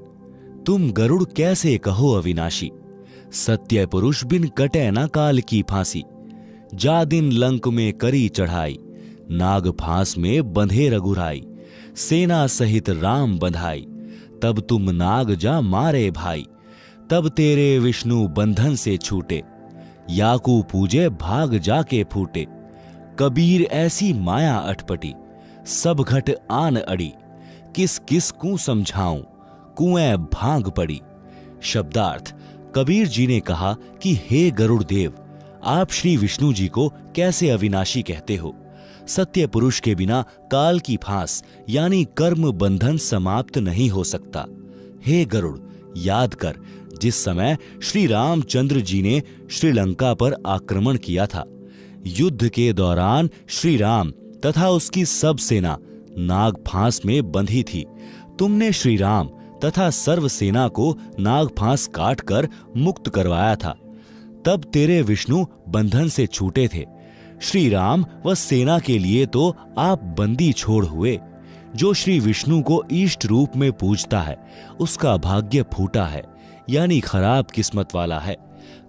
तुम गरुड़ कैसे कहो अविनाशी, सत्य पुरुष बिन कटे न काल की फांसी। जा दिन लंक में करी चढ़ाई, नाग फांस में बंधे रघुराई। सेना सहित राम बंधाई, तब तुम नाग जा मारे भाई। तब तेरे विष्णु बंधन से छूटे, याकू पूजे भाग जाके फूटे। कबीर ऐसी माया अटपटी, सब घट आन अड़ी। किस किस को समझाऊं, कुएं भांग पड़ी। शब्दार्थ। कबीर जी ने कहा कि हे गरुड़ देव, आप श्री विष्णु जी को कैसे अविनाशी कहते हो। सत्य पुरुष के बिना काल की फांस यानी कर्म बंधन समाप्त नहीं हो सकता। हे गरुड़, याद कर, जिस समय श्री रामचंद्र जी ने श्रीलंका पर आक्रमण किया था, युद्ध के दौरान श्री राम तथा उसकी सब सेना नाग फांस में बंधी थी। तुमने श्री राम तथा सर्व सेना को नाग फांस काट कर मुक्त करवाया था। तब तेरे विष्णु बंधन से छूटे थे। श्री राम व सेना के लिए तो आप बंदी छोड़ हुए। जो श्री विष्णु को इष्ट रूप में पूजता है, उसका भाग्य फूटा है, यानी खराब किस्मत वाला है।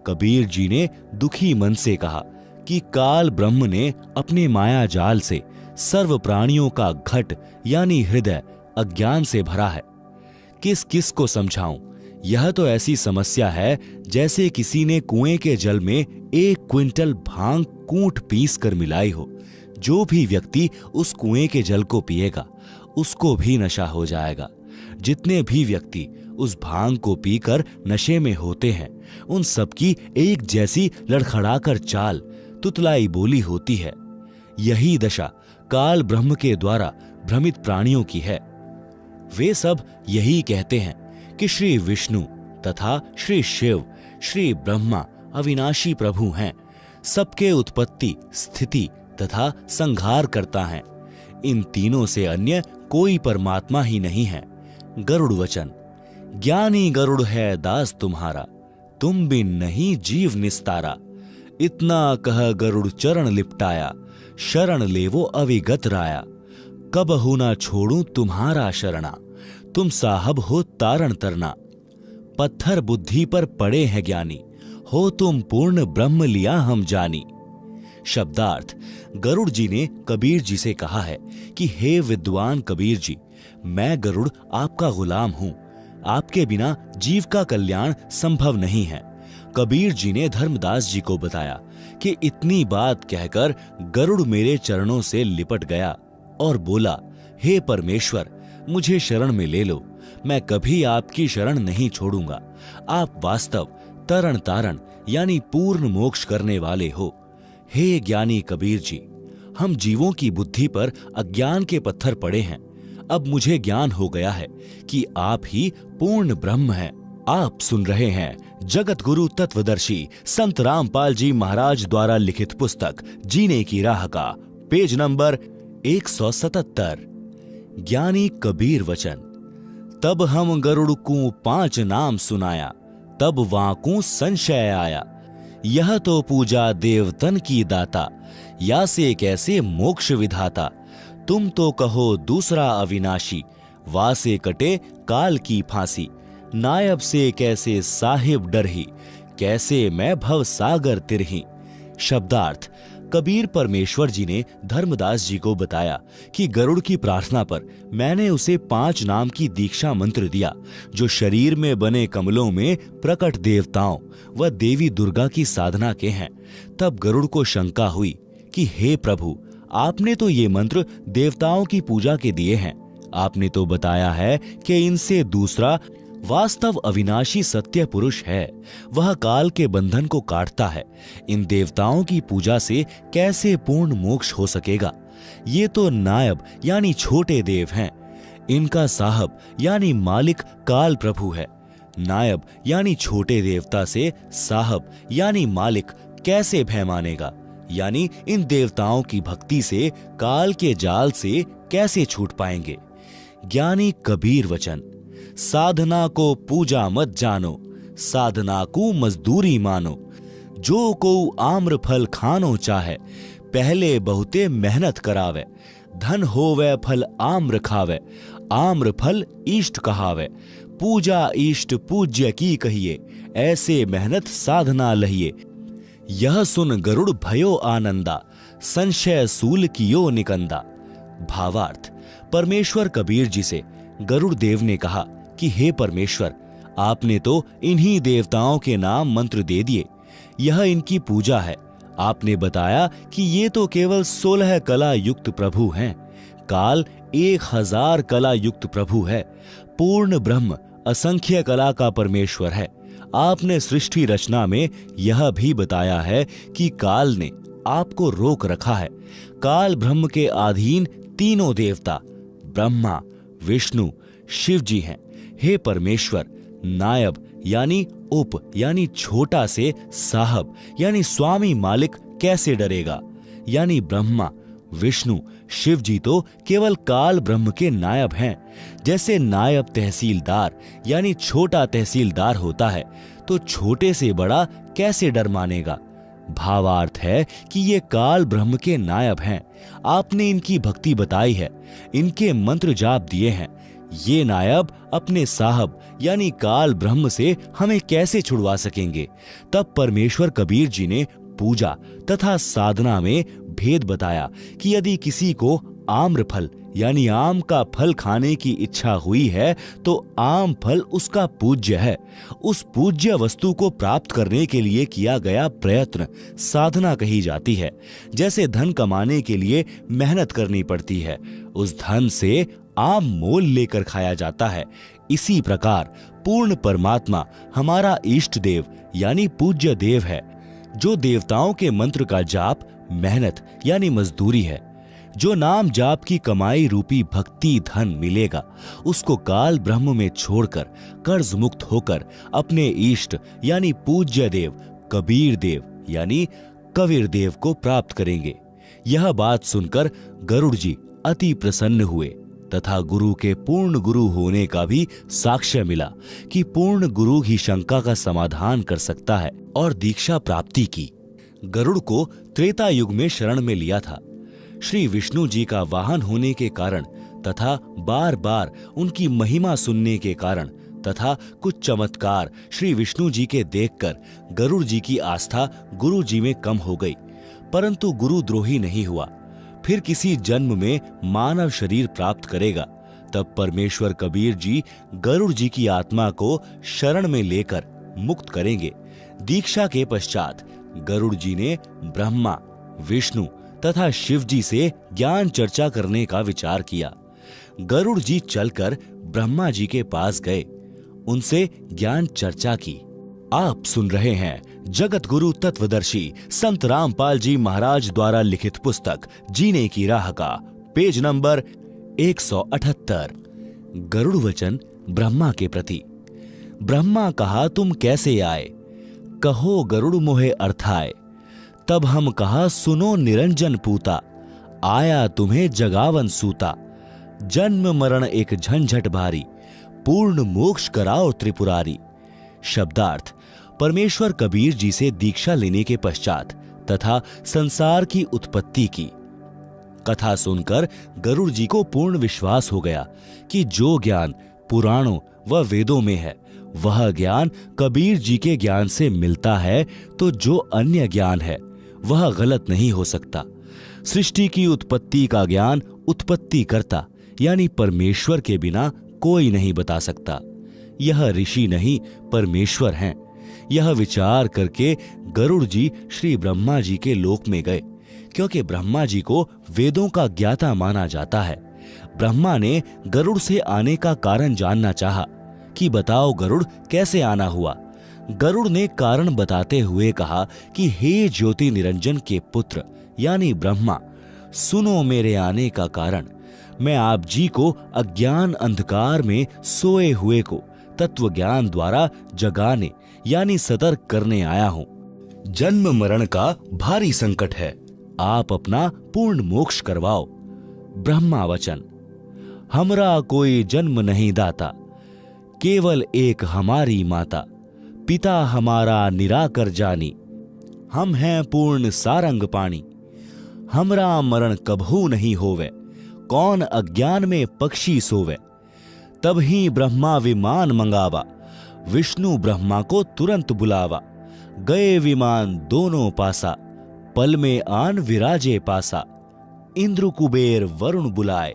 कबीर जी ने दुखी मन से कहा कि काल ब्रह्म ने अपने माया जाल से सर्व प्राणियों का घट यानी हृदय अज्ञान से भरा है। किस किस को समझाऊं। यह तो ऐसी समस्या है जैसे किसी ने कुएं के जल में 1 क्विंटल भांग कूट पीस कर मिलाई हो। जो भी व्यक्ति उस कुएं के जल को पिएगा, उसको भी नशा हो जाएगा। जितने भी व्यक्ति उस भांग को पीकर नशे में होते हैं, उन सबकी एक जैसी लड़खड़ाकर चाल, तुतलाई बोली होती है। यही दशा काल ब्रह्म के द्वारा भ्रमित प्राणियों की है। वे सब यही कहते हैं कि श्री विष्णु तथा श्री शिव, श्री ब्रह्मा अविनाशी प्रभु हैं, सबके उत्पत्ति, स्थिति तथा संहार करता है। इन तीनों से अन्य कोई परमात्मा ही नहीं है। गरुड़ वचन। ज्ञानी गरुड़ है दास तुम्हारा, तुम बिन नहीं जीव निस्तारा। इतना कह गरुड़ चरण लिपटाया, शरण लेवो अविगत राया। कबहु ना छोड़ूं तुम्हारा शरणा, तुम साहब हो तारण तरना। पत्थर बुद्धि पर पड़े हैं ज्ञानी, हो तुम पूर्ण ब्रह्म लिया हम जानी। शब्दार्थ, गरुड़ जी ने कबीर जी से कहा है कि हे विद्वान कबीर जी, मैं गरुड़ आपका गुलाम हूं, आपके बिना जीव का कल्याण संभव नहीं है। कबीर जी ने धर्मदास जी को बताया कि इतनी बात कहकर गरुड़ मेरे चरणों से लिपट गया और बोला, हे परमेश्वर, मुझे शरण में ले लो, मैं कभी आपकी शरण नहीं छोड़ूंगा। आप वास्तव तरण तारण यानी पूर्ण मोक्ष करने वाले हो। हे ज्ञानी कबीर जी, हम जीवों की बुद्धि पर अज्ञान के पत्थर पड़े हैं। अब मुझे ज्ञान हो गया है कि आप ही पूर्ण ब्रह्म हैं। आप सुन रहे हैं जगत गुरु तत्वदर्शी संत रामपाल जी महाराज द्वारा लिखित पुस्तक जीने की राह का पेज नंबर 177। ज्ञानी कबीर वचन। तब हम गरुड़ को 5 नाम सुनाया, तब वाकू संशय आया। यह तो पूजा देवतन की दाता, या से कैसे मोक्ष विधाता। तुम तो कहो दूसरा अविनाशी, वा से कटे काल की फांसी। नायब से कैसे साहिब डरही, कैसे मैं भव सागर तिरही। शब्दार्थ, कबीर परमेश्वर जी ने धर्मदास जी को बताया कि गरुड़ की प्रार्थना पर मैंने उसे 5 नाम की दीक्षा मंत्र दिया, जो शरीर में बने कमलों में प्रकट देवताओं व देवी दुर्गा की साधना के हैं। तब गरुड़ को शंका हुई कि हे प्रभु, आपने तो ये मंत्र देवताओं की पूजा के दिए हैं। आपने तो बताया है कि इनसे दूसरा वास्तव अविनाशी सत्य पुरुष है, वह काल के बंधन को काटता है। इन देवताओं की पूजा से कैसे पूर्ण मोक्ष हो सकेगा। ये तो नायब यानी छोटे देव हैं। इनका साहब यानी मालिक काल प्रभु है। नायब यानी छोटे देवता से साहब यानी मालिक कैसे भय मानेगा, यानी इन देवताओं की भक्ति से काल के जाल से कैसे छूट पाएंगे। ज्ञानी कबीर वचन। साधना को पूजा मत जानो, साधना को मजदूरी मानो। जो को आम्र फल खानो चाहे, पहले बहुते मेहनत करावे। धन होवे फल आम्र खावे, आम्र फल इष्ट कहावे। पूजा इष्ट पूज्य की कहिए, ऐसे मेहनत साधना लहिए। यह सुन गरुड़ भयो आनंदा, संशय सूल कियो निकंदा। भावार्थ, परमेश्वर कबीर जी से गरुड़ देव ने कहा कि हे परमेश्वर, आपने तो इन्हीं देवताओं के नाम मंत्र दे दिए, यह इनकी पूजा है। आपने बताया कि ये तो केवल 16 कला युक्त प्रभु हैं। काल 1000 कला युक्त प्रभु है। पूर्ण ब्रह्म असंख्य कला का परमेश्वर है। आपने सृष्टि रचना में यह भी बताया है कि काल ने आपको रोक रखा है। काल ब्रह्म के अधीन तीनों देवता ब्रह्मा, विष्णु, शिव जी हैं। हे परमेश्वर, नायब यानी उप यानी छोटा से साहब यानी स्वामी मालिक कैसे डरेगा, यानी ब्रह्मा, विष्णु, शिव जी तो केवल काल ब्रह्म के नायब हैं। जैसे नायब तहसीलदार यानी छोटा तहसीलदार होता है, तो छोटे से बड़ा कैसे डर मानेगा। भावार्थ है कि ये काल ब्रह्म के नायब हैं। आपने इनकी भक्ति बताई है, इनके मंत्र जाप दिए हैं। ये नायब अपने साहब यानी काल ब्रह्म से हमें कैसे छुड़वा सकेंगे। तब परमेश्वर कबीर जी ने पूजा तथा साधना में भेद बताया कि यदि किसी को आम्र फल यानी आम का फल खाने की इच्छा हुई है, तो आम फल उसका पूज्य है। उस पूज्य वस्तु को प्राप्त करने के लिए किया गया प्रयत्न साधना कही जाती है। जैसे धन कमाने के लिए मेहनत करनी पड़ती है, उस धन से आम मोल लेकर खाया जाता है। इसी प्रकार पूर्ण परमात्मा हमारा इष्ट देव यानी पूज्य देव है। जो देवताओं के मंत्र का जाप मेहनत यानी मजदूरी है। जो नाम जाप की कमाई रूपी भक्ति धन मिलेगा, उसको काल ब्रह्म में छोड़कर कर्ज मुक्त होकर अपने इष्ट यानी पूज्य देव कबीर देव यानी कबीर देव को प्राप्त करेंगे। यह बात सुनकर गरुड़ जी अति प्रसन्न हुए तथा गुरु के पूर्ण गुरु होने का भी साक्ष्य मिला कि पूर्ण गुरु ही शंका का समाधान कर सकता है, और दीक्षा प्राप्ति की। गरुड़ को त्रेता युग में शरण में लिया था। श्री विष्णु जी का वाहन होने के कारण तथा बार बार उनकी महिमा सुनने के कारण तथा कुछ चमत्कार श्री विष्णु जी के देखकर गरुड़ जी की आस्था गुरु जी में कम हो गई, परंतु गुरु द्रोही नहीं हुआ। फिर किसी जन्म में मानव शरीर प्राप्त करेगा, तब परमेश्वर कबीर जी गरुड़ जी की आत्मा को शरण में लेकर मुक्त करेंगे। दीक्षा के पश्चात गरुड़ जी ने ब्रह्मा, विष्णु तथा शिव जी से ज्ञान चर्चा करने का विचार किया। गरुड़ जी चलकर ब्रह्मा जी के पास गए, उनसे ज्ञान चर्चा की। आप सुन रहे हैं जगत गुरु तत्वदर्शी संत रामपाल जी महाराज द्वारा लिखित पुस्तक जीने की राह का पेज नंबर 178। गरुड़ वचन ब्रह्मा के प्रति। ब्रह्मा कहा, तुम कैसे आए? कहो गरुड़ मोहे अर्थाए। तब हम कहा, सुनो निरंजन पूता, आया तुम्हें जगावन सूता। जन्म मरण एक झंझट भारी, पूर्ण मोक्ष कराओ त्रिपुरारी। शब्दार्थ: परमेश्वर कबीर जी से दीक्षा लेने के पश्चात तथा संसार की उत्पत्ति की कथा सुनकर गरुड़ जी को पूर्ण विश्वास हो गया कि जो ज्ञान पुराणों व वेदों में है वह ज्ञान कबीर जी के ज्ञान से मिलता है, तो जो अन्य ज्ञान है वह गलत नहीं हो सकता। सृष्टि की उत्पत्ति का ज्ञान उत्पत्ति करता यानी परमेश्वर के बिना कोई नहीं बता सकता। यह ऋषि नहीं परमेश्वर हैं। यह विचार करके गरुड़ जी श्री ब्रह्मा जी के लोक में गए, क्योंकि ब्रह्मा जी को वेदों का ज्ञाता माना जाता है। ब्रह्मा ने गरुड़ से आने का कारण जानना चाहा कि बताओ गरुड़, कैसे आना हुआ। गरुड़ ने कारण बताते हुए कहा कि हे ज्योति निरंजन के पुत्र यानी ब्रह्मा, सुनो मेरे आने का कारण। मैं आप जी को अज्ञान अंधकार में सोए हुए को तत्व ज्ञान द्वारा जगाने यानी सतर्क करने आया हूं। जन्म मरण का भारी संकट है, आप अपना पूर्ण मोक्ष करवाओ। ब्रह्मा वचन: हमरा कोई जन्म नहीं दाता, केवल एक हमारी माता। पिता हमारा निराकर जानी, हम हैं पूर्ण सारंग पानी। हमरा मरण कभू नहीं होवे, कौन अज्ञान में पक्षी सोवे। तब ही ब्रह्मा विमान मंगावा, विष्णु ब्रह्मा को तुरंत बुलावा। गए विमान दोनों पासा, पल में आन विराजे पासा। इंद्र कुबेर वरुण बुलाए,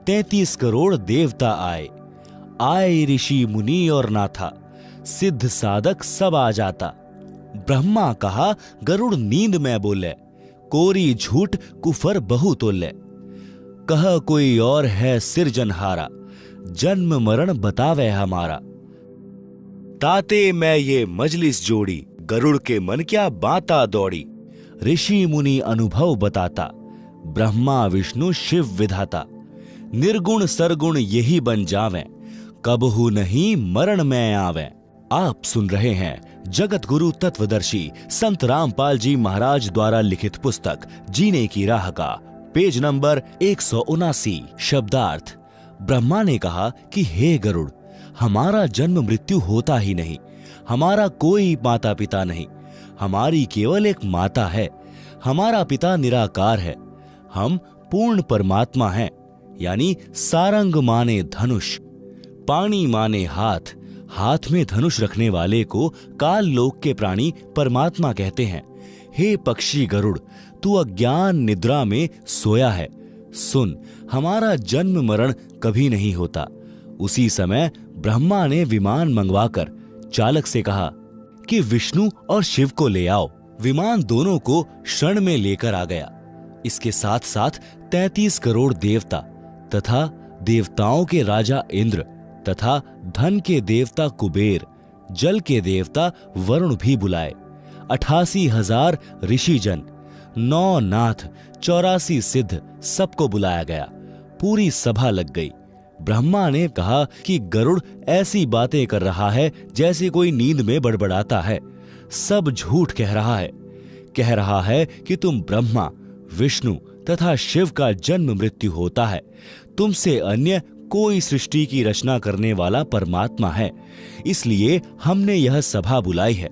33 करोड़ देवता आए। आए ऋषि मुनि और नाथा, सिद्ध साधक सब आ जाता। ब्रह्मा कहा, गरुड़ नींद में बोले, कोरी झूठ कुफर बहु तोले। कह कोई और है सिरजनहारा, जन्म मरण बतावे हमारा। ताते मैं ये मजलिस जोड़ी, गरुड़ के मन क्या बाता दौड़ी। ऋषि मुनि अनुभव बताता, ब्रह्मा विष्णु शिव विधाता। निर्गुण सरगुण यही बन जावें, कबहू नहीं मरण में आवें। आप सुन रहे हैं जगत गुरु तत्वदर्शी संत रामपाल जी महाराज द्वारा लिखित पुस्तक जीने की राह का पेज नंबर 179। शब्दार्थ: ब्रह्मा ने कहा कि हे गरुड़, हमारा जन्म मृत्यु होता ही नहीं, हमारा कोई माता पिता नहीं, हमारी केवल एक माता है। हमारा पिता निराकार है, हम पूर्ण परमात्मा हैं। यानी सारंग माने धनुष, पानी माने हाथ, हाथ में धनुष रखने वाले को काल लोक के प्राणी परमात्मा कहते हैं। हे पक्षी गरुड़, तू अज्ञान निद्रा में सोया है। सुन, हमारा जन्म मरण कभी नहीं होता। उसी समय ब्रह्मा ने विमान मंगवाकर चालक से कहा कि विष्णु और शिव को ले आओ। विमान दोनों को क्षण में लेकर आ गया। इसके साथ साथ 33 करोड़ देवता तथा देवताओं के राजा इंद्र तथा धन के देवता कुबेर, जल के देवता वरुण भी बुलाए। 88,000 ऋषिजन, 9 नाथ, 84 सिद्ध, सबको बुलाया गया। पूरी सभा लग गई। ब्रह्मा ने कहा कि गरुड़ ऐसी बातें कर रहा है जैसे कोई नींद में बड़बड़ाता है। सब झूठ कह रहा है कि तुम ब्रह्मा, विष्णु तथा शिव का जन्म मृत्यु होता है। तुमसे अन्य कोई सृष्टि की रचना करने वाला परमात्मा है। इसलिए हमने यह सभा बुलाई है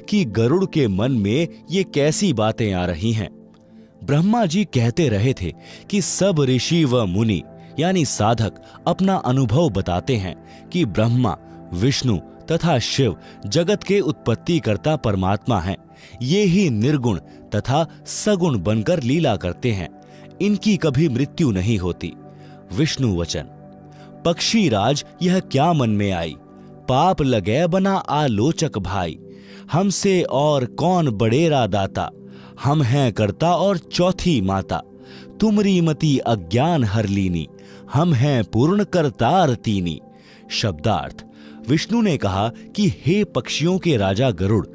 कि गरुड़ के मन में ये कैसी बातें आ रही हैं। ब्रह्मा जी कहते रहे थे कि सब ऋषि व मुनि यानी साधक अपना अनुभव बताते हैं कि ब्रह्मा, विष्णु तथा शिव जगत के उत्पत्तिकर्ता परमात्मा हैं। ये ही निर्गुण तथा सगुण बनकर लीला करते हैं। इनकी कभी मृत्यु नहीं होती। विष्णु वचन। पक्षी राज यह क्या मन में आई, पाप लगे बना आलोचक भाई। हमसे और कौन बड़ेरा दाता, हम हैं कर्ता और चौथी माता। तुमरी मति अज्ञान हर लीनी, हम हैं पूर्ण करतार तीनी। शब्दार्थ। विष्णु ने कहा कि हे पक्षियों के राजा गरुड़,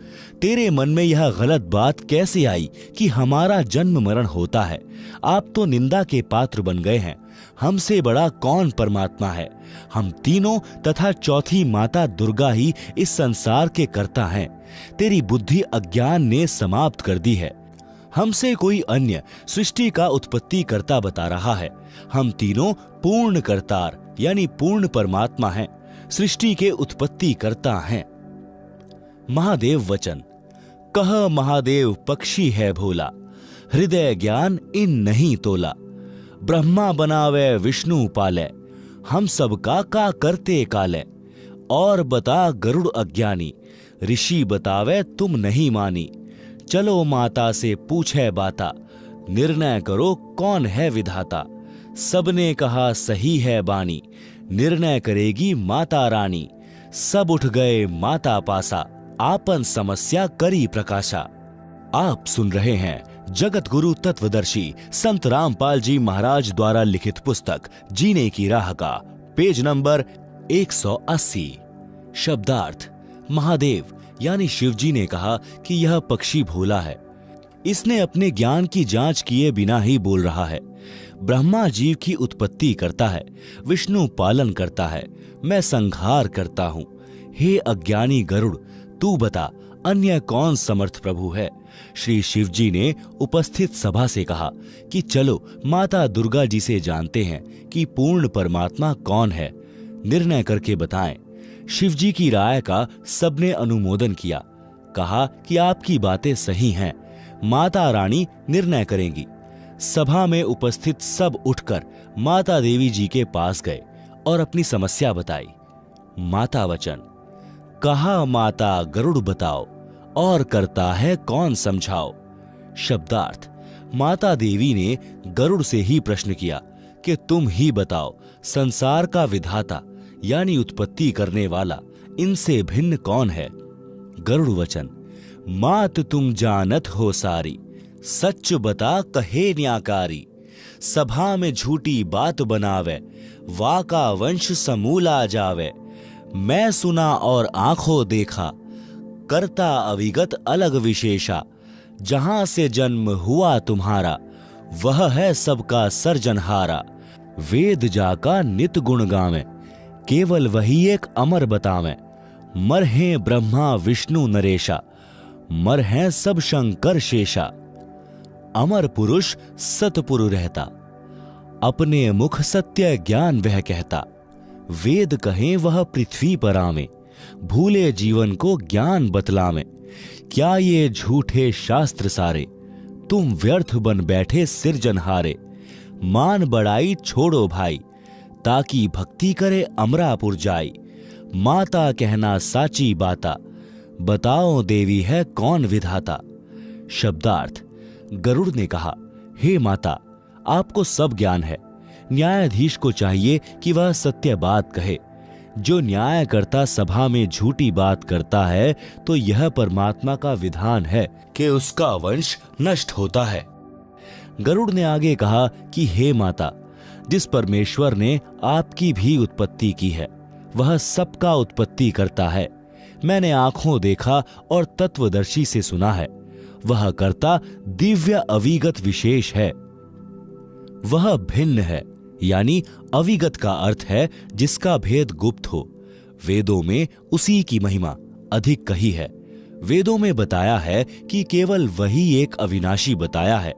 तेरे मन में यह गलत बात कैसे आई कि हमारा जन्म मरण होता है। आप तो निंदा के पात्र बन गए हैं। हमसे बड़ा कौन परमात्मा है। हम तीनों तथा चौथी माता दुर्गा ही इस संसार के कर्ता हैं। तेरी बुद्धि अज्ञान ने समाप्त कर दी है। हमसे कोई अन्य सृष्टि का उत्पत्ति करता बता रहा है। हम तीनों पूर्ण करतार यानी पूर्ण परमात्मा हैं, सृष्टि के उत्पत्ति करता हैं। महादेव वचन। कह महादेव पक्षी है भोला, हृदय ज्ञान इन नहीं तोला। ब्रह्मा बनावे विष्णु पाले, हम सबका का करते काले। और बता गरुड़ अज्ञानी, ऋषि बतावे तुम नहीं मानी। चलो माता से पूछे बाता, निर्णय करो कौन है विधाता। सबने कहा सही है बानी, निर्णय करेगी माता रानी। सब उठ गए माता पासा, आपन समस्या करी प्रकाशा। आप सुन रहे हैं जगत गुरु तत्वदर्शी संत रामपाल जी महाराज द्वारा लिखित पुस्तक जीने की राह का पेज नंबर 180। शब्दार्थ। महादेव यानी शिवजी ने कहा कि यह पक्षी भोला है। इसने अपने ज्ञान की जांच किए बिना ही बोल रहा है। ब्रह्मा जीव की उत्पत्ति करता है, विष्णु पालन करता है, मैं संहार करता हूं। हे अज्ञानी गरुड़, तू बता अन्य कौन समर्थ प्रभु है। श्री शिवजी ने उपस्थित सभा से कहा कि चलो माता दुर्गा जी से जानते हैं कि पूर्ण परमात्मा कौन है, निर्णय करके बताएं। शिवजी की राय का सबने अनुमोदन किया। कहा कि आपकी बातें सही हैं, माता रानी निर्णय करेंगी। सभा में उपस्थित सब उठकर माता देवी जी के पास गए और अपनी समस्या बताई। माता वचन। कहा माता गरुड़ बताओ, और करता है कौन समझाओ। शब्दार्थ। माता देवी ने गरुड़ से ही प्रश्न किया कि तुम ही बताओ, संसार का विधाता यानी उत्पत्ति करने वाला इनसे भिन्न कौन है। गरुड़ वचन। मात तुम जानत हो सारी, सच बता कहे न्याकारी। सभा में झूठी बात बनावे, वाका वंश समूला जावे। मैं सुना और आंखों देखा, करता अविगत अलग विशेषा। जहां से जन्म हुआ तुम्हारा, वह है सबका सर्जनहारा। वेद जाका नित गुण गावे, केवल वही एक अमर बतावें। मर हैं ब्रह्मा विष्णु नरेशा, मर हैं सब शंकर शेषा। अमर पुरुष सतपुरु रहता, अपने मुख सत्य ज्ञान वह कहता। वेद कहें वह पृथ्वी पर आवे, भूले जीवन को ज्ञान बतलावे। क्या ये झूठे शास्त्र सारे, तुम व्यर्थ बन बैठे सिरजनहारे। मान बड़ाई छोड़ो भाई, ताकि भक्ति करे अमरापुर जाई। माता कहना साची बाता, बताओ देवी है कौन विधाता। शब्दार्थ। गरुड़ ने कहा, हे माता, आपको सब ज्ञान है। न्यायाधीश को चाहिए कि वह सत्य बात कहे। जो न्यायकर्ता सभा में झूठी बात करता है तो यह परमात्मा का विधान है कि उसका वंश नष्ट होता है। गरुड़ ने आगे कहा कि हे माता, जिस परमेश्वर ने आपकी भी उत्पत्ति की है वह सबका उत्पत्ति करता है। मैंने आंखों देखा और तत्वदर्शी से सुना है। वह कर्ता दिव्य अविगत विशेष है। वह भिन्न है, यानी अविगत का अर्थ है जिसका भेद गुप्त हो। वेदों में उसी की महिमा अधिक कही है। वेदों में बताया है कि केवल वही एक अविनाशी बताया है।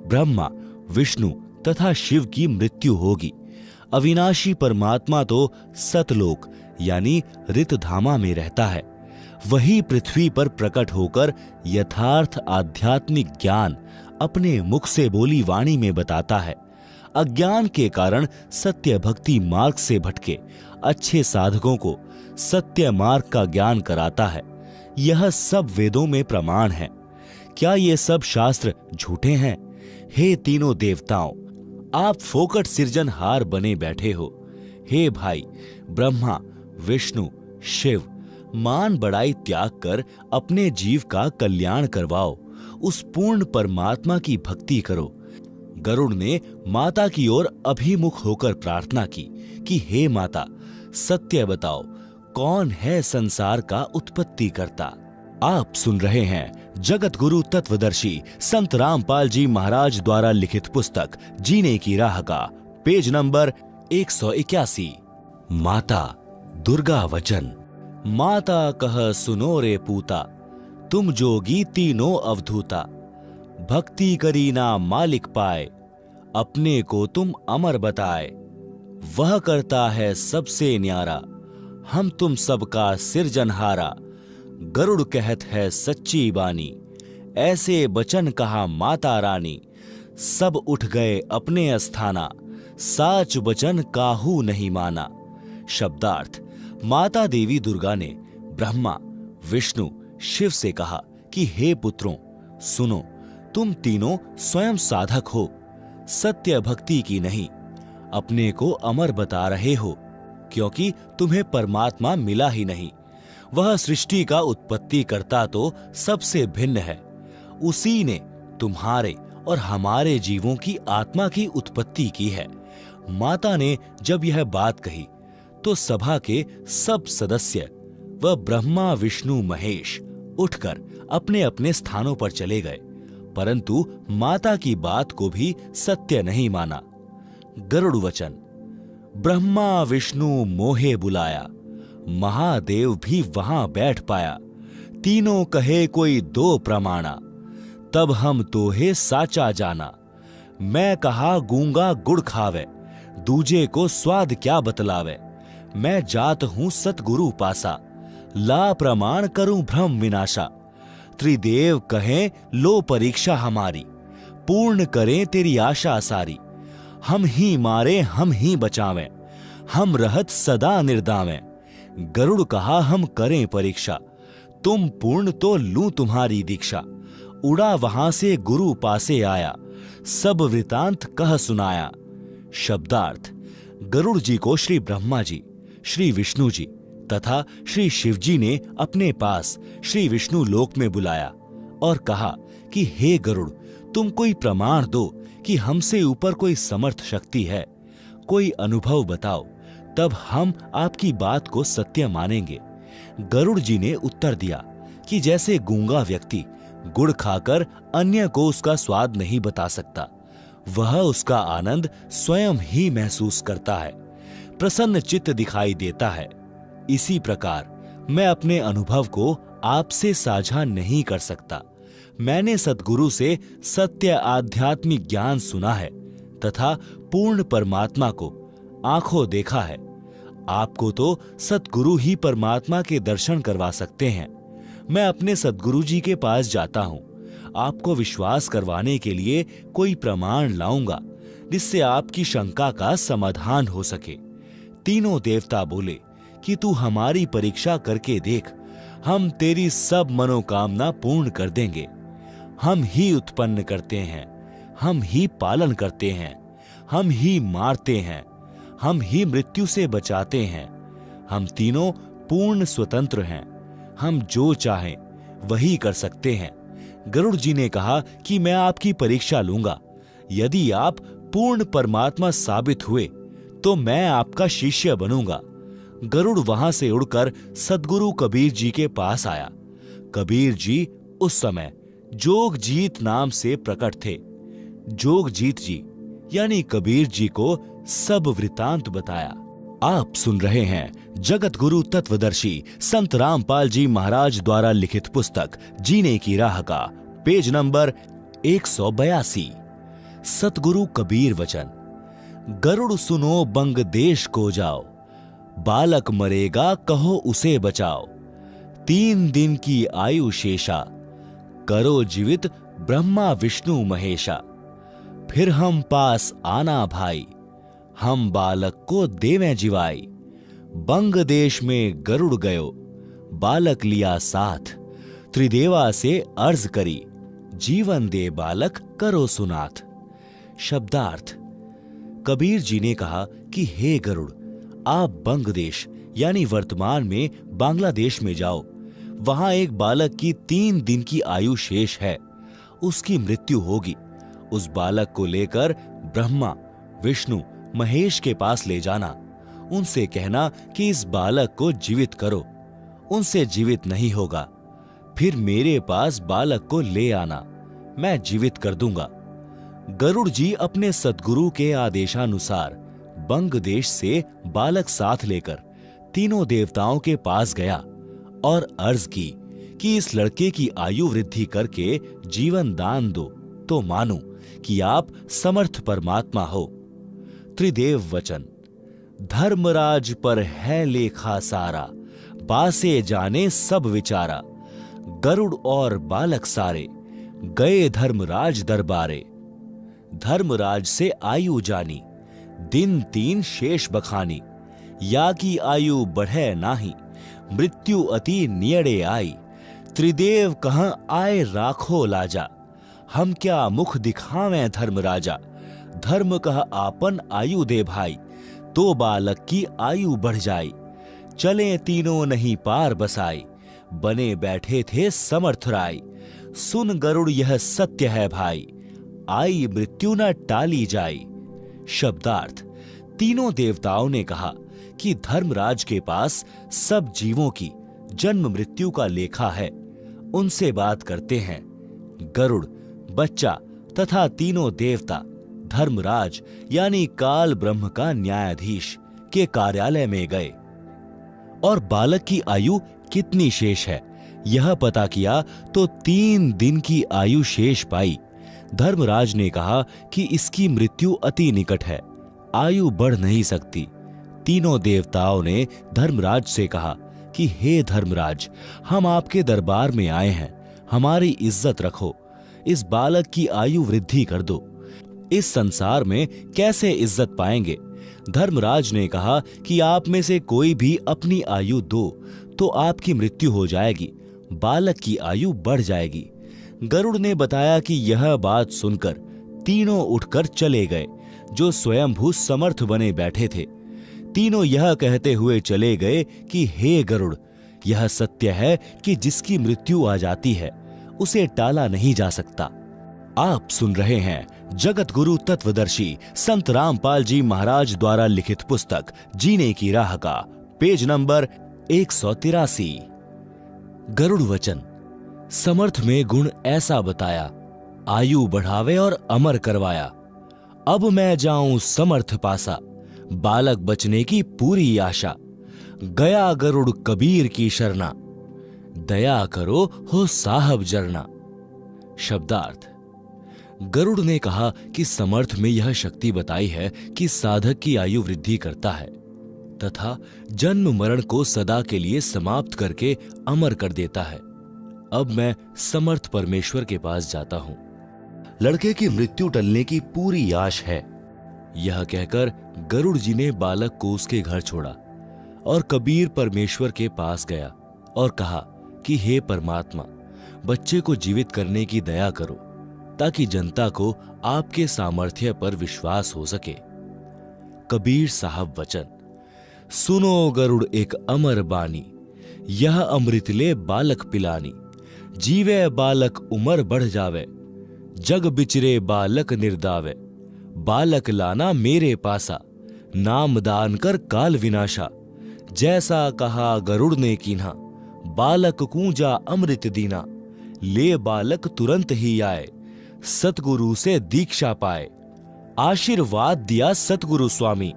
ब्रह्मा, विष्णु तथा शिव की मृत्यु होगी। अविनाशी परमात्मा तो सतलोक यानी ऋतधामा में रहता है। वही पृथ्वी पर प्रकट होकर यथार्थ आध्यात्मिक ज्ञान अपने मुख से बोली वाणी में बताता है। अज्ञान के कारण सत्य भक्ति मार्ग से भटके अच्छे साधकों को सत्य मार्ग का ज्ञान कराता है। यह सब वेदों में प्रमाण है। क्या ये सब शास्त्र झूठे हैं? हे तीनों देवताओं, आप फोकट सिरजनहार बने बैठे हो। हे भाई, ब्रह्मा, विष्णु, शिव, मान बड़ाई त्याग कर अपने जीव का कल्याण करवाओ। उस पूर्ण परमात्मा की भक्ति करो। गरुड़ ने माता की ओर अभिमुख होकर प्रार्थना की कि हे माता, सत्य बताओ, कौन है संसार का उत्पत्ति करता? आप सुन रहे हैं जगत गुरु तत्वदर्शी संत रामपाल जी महाराज द्वारा लिखित पुस्तक जीने की राह का पेज नंबर 181। माता दुर्गा वचन। माता कह सुनो रे पूता, तुम जोगी तीनों अवधूता। भक्ति करी ना मालिक पाए, अपने को तुम अमर बताए। वह करता है सबसे न्यारा, हम तुम सबका सिरजनहारा। गरुड़ कहत है सच्ची बानी, ऐसे बचन कहा माता रानी। सब उठ गए अपने अस्थाना, साच बचन काहू नहीं माना। शब्दार्थ। माता देवी दुर्गा ने ब्रह्मा, विष्णु, शिव से कहा कि हे पुत्रों, सुनो, तुम तीनों स्वयं साधक हो, सत्य भक्ति की नहीं, अपने को अमर बता रहे हो, क्योंकि तुम्हें परमात्मा मिला ही नहीं। वह सृष्टि का उत्पत्ति करता तो सबसे भिन्न है। उसी ने तुम्हारे और हमारे जीवों की आत्मा की उत्पत्ति की है। माता ने जब यह बात कही तो सभा के सब सदस्य व ब्रह्मा, विष्णु, महेश उठकर अपने अपने स्थानों पर चले गए, परंतु माता की बात को भी सत्य नहीं माना। गरुड़ वचन। ब्रह्मा विष्णु मोहे बुलाया, महादेव भी वहां बैठ पाया। तीनों कहे कोई दो प्रमाणा, तब हम तोहे साचा जाना। मैं कहा गूंगा गुड़ खावे, दूजे को स्वाद क्या बतलावे। मैं जात हूं सतगुरु पासा, ला प्रमाण करूं भ्रम विनाशा। त्रिदेव कहें लो परीक्षा हमारी, पूर्ण करें तेरी आशा सारी। हम ही मारे हम ही बचावें, हम रहत सदा निर्दावें। गरुड़ कहा हम करें परीक्षा, तुम पूर्ण तो लूं तुम्हारी दीक्षा। उड़ा वहां से गुरु पासे आया, सब वृतांत कह सुनाया। शब्दार्थ। गरुड़ जी को श्री ब्रह्मा जी, श्री विष्णु जी तथा श्री शिव जी ने अपने पास श्री विष्णु लोक में बुलाया और कहा कि हे गरुड़, तुम कोई प्रमाण दो कि हमसे ऊपर कोई समर्थ शक्ति है, कोई अनुभव बताओ, तब हम आपकी बात को सत्य मानेंगे। गरुड़ जी ने उत्तर दिया कि जैसे गूंगा व्यक्ति गुड़ खाकर अन्य को उसका स्वाद नहीं बता सकता, वह उसका आनंद स्वयं ही महसूस करता है, प्रसन्न चित्त दिखाई देता है। इसी प्रकार मैं अपने अनुभव को आपसे साझा नहीं कर सकता। मैंने सद्गुरु से सत्य आध्यात्मिक ज्ञान सुना है तथा पूर्ण परमात्मा को आंखों देखा है। आपको तो सद्गुरु ही परमात्मा के दर्शन करवा सकते हैं। मैं अपने सद्गुरु जी के पास जाता हूं, आपको विश्वास करवाने के लिए कोई प्रमाण लाऊंगा जिससे आपकी शंका का समाधान हो सके। तीनों देवता बोले कि तू हमारी परीक्षा करके देख, हम तेरी सब मनोकामना पूर्ण कर देंगे। हम ही उत्पन्न करते हैं, हम ही पालन करते हैं, हम ही मारते हैं, हम ही मृत्यु से बचाते हैं। हम तीनों पूर्ण स्वतंत्र हैं, हम जो चाहें वही कर सकते हैं। गरुड़ जी ने कहा कि मैं आपकी परीक्षा लूंगा। यदि आप पूर्ण परमात्मा साबित हुए तो मैं आपका शिष्य बनूंगा। गरुड़ वहां से उड़कर सद्गुरु कबीर जी के पास आया। कबीर जी उस समय जोगजीत नाम से प्रकट थे। जोगजीत जी यानी कबीर जी को सब वृतांत बताया। आप सुन रहे हैं जगत गुरु तत्वदर्शी संत रामपाल जी महाराज द्वारा लिखित पुस्तक जीने की राह का पेज नंबर 182। सतगुरु कबीर वचन। गरुड़ सुनो बंग देश को जाओ, बालक मरेगा कहो उसे बचाओ। 3 दिन की आयु शेषा, करो जीवित ब्रह्मा विष्णु महेशा। फिर हम पास आना भाई, हम बालक को देवें जिवाई। बंग देश में गरुड़ गयो, बालक लिया साथ। त्रिदेवा से अर्ज करी, जीवन दे बालक करो सुनाथ। शब्दार्थ। कबीर जी ने कहा कि हे गरुड़, आप बंग देश यानी वर्तमान में बांग्लादेश में जाओ। वहां एक बालक की 3 दिन की आयु शेष है, उसकी मृत्यु होगी। उस बालक को लेकर ब्रह्मा, विष्णु, महेश के पास ले जाना। उनसे कहना कि इस बालक को जीवित करो। उनसे जीवित नहीं होगा, फिर मेरे पास बालक को ले आना, मैं जीवित कर दूंगा। गरुड़ जी अपने सद्गुरु के आदेशानुसार बंग देश से बालक साथ लेकर तीनों देवताओं के पास गया और अर्ज की कि इस लड़के की आयु वृद्धि करके जीवन दान दो तो मानूं कि आप समर्थ परमात्मा हो। त्रिदेव वचन। धर्मराज पर है लेखा सारा, बासे जाने सब विचारा। गरुड़ और बालक सारे, गए धर्मराज दरबारे। धर्मराज से आयु जानी, दिन 3 शेष बखानी। या की आयु बढ़े नाही, मृत्यु अति नियड़े आई। त्रिदेव कहाँ आए राखो लाजा, हम क्या मुख दिखावें धर्मराजा। धर्म कह आपन आयु दे भाई, तो बालक की आयु बढ़ जाई। चले तीनों नहीं पार बसाई, बने बैठे थे समर्थ राय। सुन गरुड़ यह सत्य है भाई, आई मृत्यु न टाली जाई। शब्दार्थ। तीनों देवताओं ने कहा कि धर्मराज के पास सब जीवों की जन्म मृत्यु का लेखा है, उनसे बात करते हैं। गरुड़, बच्चा तथा तीनों देवता धर्मराज यानी काल ब्रह्म का न्यायाधीश के कार्यालय में गए और बालक की आयु कितनी शेष है यह पता किया तो 3 दिन की आयु शेष पाई। धर्मराज ने कहा कि इसकी मृत्यु अति निकट है, आयु बढ़ नहीं सकती। तीनों देवताओं ने धर्मराज से कहा कि हे धर्मराज, हम आपके दरबार में आए हैं, हमारी इज्जत रखो, इस बालक की आयु वृद्धि कर दो। इस संसार में कैसे इज्जत पाएंगे? धर्मराज ने कहा कि आप में से कोई भी अपनी आयु दो तो आपकी मृत्यु हो जाएगी, बालक की आयु बढ़ जाएगी। गरुड़ ने बताया कि यह बात सुनकर तीनों उठकर चले गए, जो स्वयंभू समर्थ बने बैठे थे। तीनों यह कहते हुए चले गए कि हे गरुड़, यह सत्य है कि जिसकी मृत्यु आ जाती है उसे टाला नहीं जा सकता। आप सुन रहे हैं जगत गुरु तत्वदर्शी संत रामपाल जी महाराज द्वारा लिखित पुस्तक जीने की राह का पेज नंबर 183। गरुड़ वचन। समर्थ में गुण ऐसा बताया, आयु बढ़ावे और अमर करवाया। अब मैं जाऊं समर्थ पासा, बालक बचने की पूरी आशा। गया गरुड़ कबीर की शरणा, दया करो हो साहब जरना। शब्दार्थ। गरुड़ ने कहा कि समर्थ में यह शक्ति बताई है कि साधक की आयु वृद्धि करता है तथा जन्म मरण को सदा के लिए समाप्त करके अमर कर देता है। अब मैं समर्थ परमेश्वर के पास जाता हूं, लड़के की मृत्यु टलने की पूरी आश है। यह कहकर गरुड़ जी ने बालक को उसके घर छोड़ा और कबीर परमेश्वर के पास गया और कहा कि हे परमात्मा, बच्चे को जीवित करने की दया करो ताकि जनता को आपके सामर्थ्य पर विश्वास हो सके। कबीर साहब वचन। सुनो गरुड़ एक अमर बानी, यह अमृत ले बालक पिलानी। जीवे बालक उमर बढ़ जावे, जग बिचरे बालक निर्दावे। बालक लाना मेरे पासा, नाम दान कर काल विनाशा। जैसा कहा गरुड़ ने कीन्हा, बालक कूंजा अमृत दीना। ले बालक तुरंत ही आए, सतगुरु से दीक्षा पाए। आशीर्वाद दिया सतगुरु स्वामी,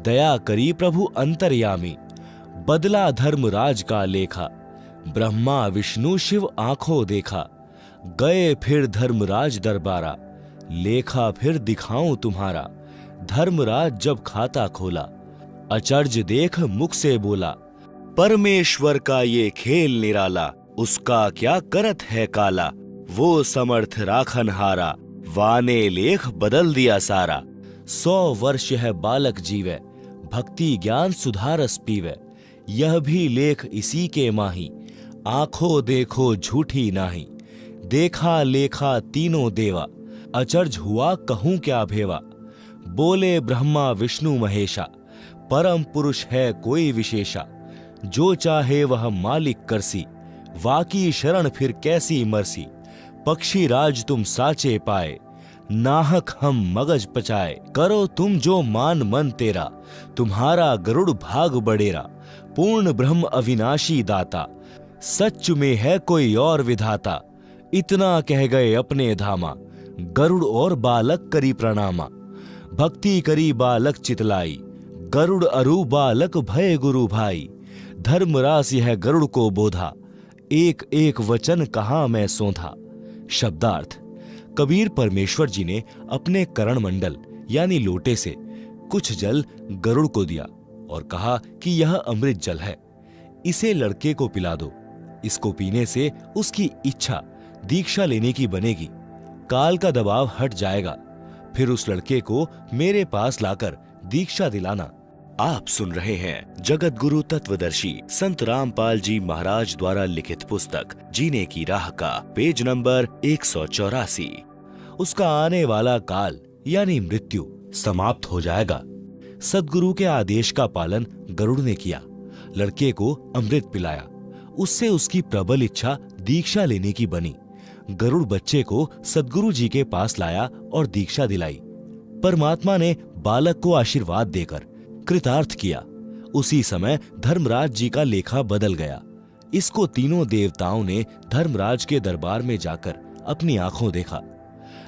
दया करी प्रभु अंतर्यामी। बदला धर्मराज का लेखा, ब्रह्मा विष्णु शिव आंखों देखा। गए फिर धर्मराज दरबारा, लेखा फिर दिखाऊं तुम्हारा। धर्मराज जब खाता खोला, अचर्ज देख मुख से बोला। परमेश्वर का ये खेल निराला, उसका क्या करत है काला। वो समर्थ राखन हारा, वाने लेख बदल दिया सारा। 100 वर्ष है बालक जीवे, भक्ति ज्ञान सुधारस पीवे, यह भी लेख इसी के माही। आंखों देखो झूठी नाही, देखा लेखा तीनों देवा, अचर्ज हुआ कहूं क्या भेवा। बोले ब्रह्मा विष्णु महेशा, परम पुरुष है कोई विशेषा। जो चाहे वह मालिक करसी, वाकी शरण फिर कैसी मरसी। पक्षी राज तुम साचे पाए, नाहक हम मगज पचाए। करो तुम जो मान मन तेरा, तुम्हारा गरुड़ भाग बड़ेरा। पूर्ण ब्रह्म अविनाशी दाता, सच में है कोई और विधाता। इतना कह गए अपने धामा, गरुड़ और बालक करी प्रणामा। भक्ति करी बालक चितलाई, गरुड़ अरु बालक भय गुरु भाई। धर्मरास यह गरुड़ को बोधा, एक एक वचन कहा मैं सोधा। शब्दार्थ: कबीर परमेश्वर जी ने अपने करण मंडल यानी लोटे से कुछ जल गरुड़ को दिया और कहा कि यह अमृत जल है, इसे लड़के को पिला दो। इसको पीने से उसकी इच्छा दीक्षा लेने की बनेगी, काल का दबाव हट जाएगा। फिर उस लड़के को मेरे पास लाकर दीक्षा दिलाना। आप सुन रहे हैं जगत गुरु तत्वदर्शी संत रामपाल जी महाराज द्वारा लिखित पुस्तक जीने की राह का पेज नंबर 184। उसका आने वाला काल यानी मृत्यु समाप्त हो जाएगा। सद्गुरु के आदेश का पालन गरुड़ ने किया, लड़के को अमृत पिलाया, उससे उसकी प्रबल इच्छा दीक्षा लेने की बनी। गरुड़ बच्चे को सद्गुरु जी के पास लाया और दीक्षा दिलाई। परमात्मा ने बालक को आशीर्वाद देकर कृतार्थ किया। उसी समय धर्मराज जी का लेखा बदल गया। इसको तीनों देवताओं ने धर्मराज के दरबार में जाकर अपनी आंखों देखा।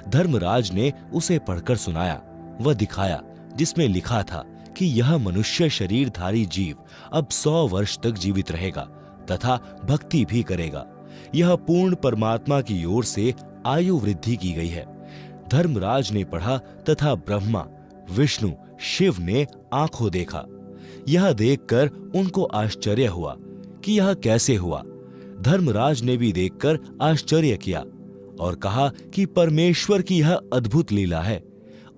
धर्मराज ने उसे पढ़कर सुनाया व दिखाया, जिसमें लिखा था कि यह मनुष्य शरीरधारी जीव अब 100 वर्ष तक जीवित रहेगा तथा भक्ति भी करेगा। यह पूर्ण परमात्मा की ओर से आयु वृद्धि की गई है। धर्मराज ने पढ़ा तथा ब्रह्मा विष्णु शिव ने आंखों देखा। यह देखकर उनको आश्चर्य हुआ कि यह कैसे हुआ। धर्मराज ने भी देखकर आश्चर्य किया और कहा कि परमेश्वर की यह अद्भुत लीला है।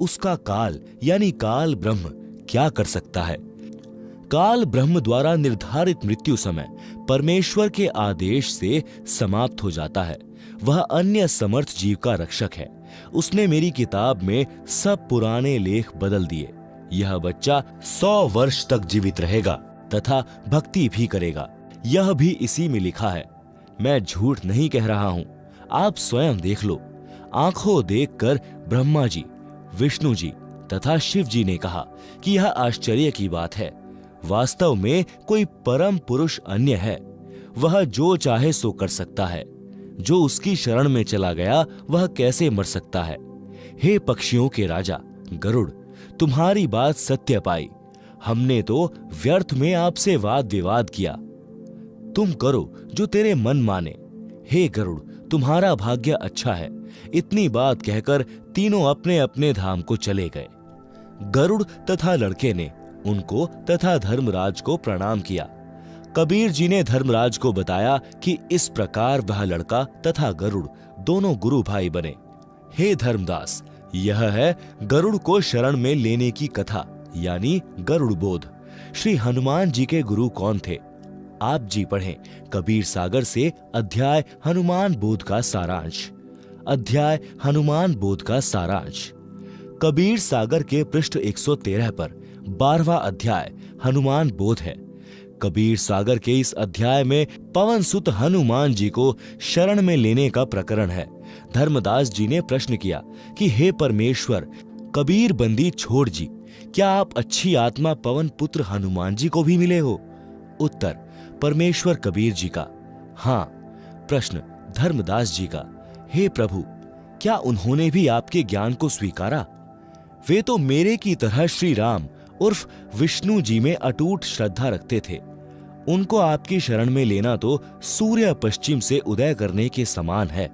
उसका काल यानी काल ब्रह्म क्या कर सकता है। काल ब्रह्म द्वारा निर्धारित मृत्यु समय परमेश्वर के आदेश से समाप्त हो जाता है। वह अन्य समर्थ जीव का रक्षक है। उसने मेरी किताब में सब पुराने लेख बदल दिए। यह बच्चा 100 वर्ष तक जीवित रहेगा तथा भक्ति भी करेगा। यह भी इसी में लिखा है। मैं झूठ नहीं कह रहा हूं, आप स्वयं देख लो। आंखों देखकर ब्रह्मा जी, विष्णु जी तथा शिव जी ने कहा कि यह आश्चर्य की बात है। वास्तव में कोई परम पुरुष अन्य है। वह जो चाहे सो कर सकता है। जो उसकी शरण में चला गया वह कैसे मर सकता है। हे पक्षियों के राजा गरुड़, तुम्हारी बात सत्य पाई। हमने तो व्यर्थ में आपसे वाद विवाद किया। तुम करो जो तेरे मन माने। हे गरुड़, तुम्हारा भाग्य अच्छा है। इतनी बात कहकर तीनों अपने अपने धाम को चले गए। गरुड़ तथा लड़के ने उनको तथा धर्मराज को प्रणाम किया। कबीर जी ने धर्मराज को बताया कि इस प्रकार वह लड़का तथा गरुड़ दोनों गुरु भाई बने। हे धर्मदास, यह है गरुड़ को शरण में लेने की कथा यानी गरुड़ बोध। श्री हनुमान जी के गुरु कौन थे? आप जी पढ़ें कबीर सागर से अध्याय हनुमान बोध का सारांश। अध्याय हनुमान बोध का सारांश कबीर सागर के पृष्ठ 113 पर 12वां अध्याय हनुमान बोध है। कबीर सागर के इस अध्याय में पवन सुत हनुमान जी को शरण में लेने का प्रकरण है। धर्मदास जी ने प्रश्न किया कि हे परमेश्वर, कबीर बंदी छोड़ जी, क्या आप अच्छी आत्मा पवन पुत्र हनुमान जी को भी मिले हो? उत्तर परमेश्वर कबीर जी का हाँ। प्रश्न धर्मदास जी का, हे प्रभु, क्या उन्होंने भी आपके ज्ञान को स्वीकारा? वे तो मेरे की तरह श्री राम उर्फ विष्णु जी में अटूट श्रद्धा रखते थे। उनको आपकी शरण में लेना तो सूर्य पश्चिम से उदय करने के समान है।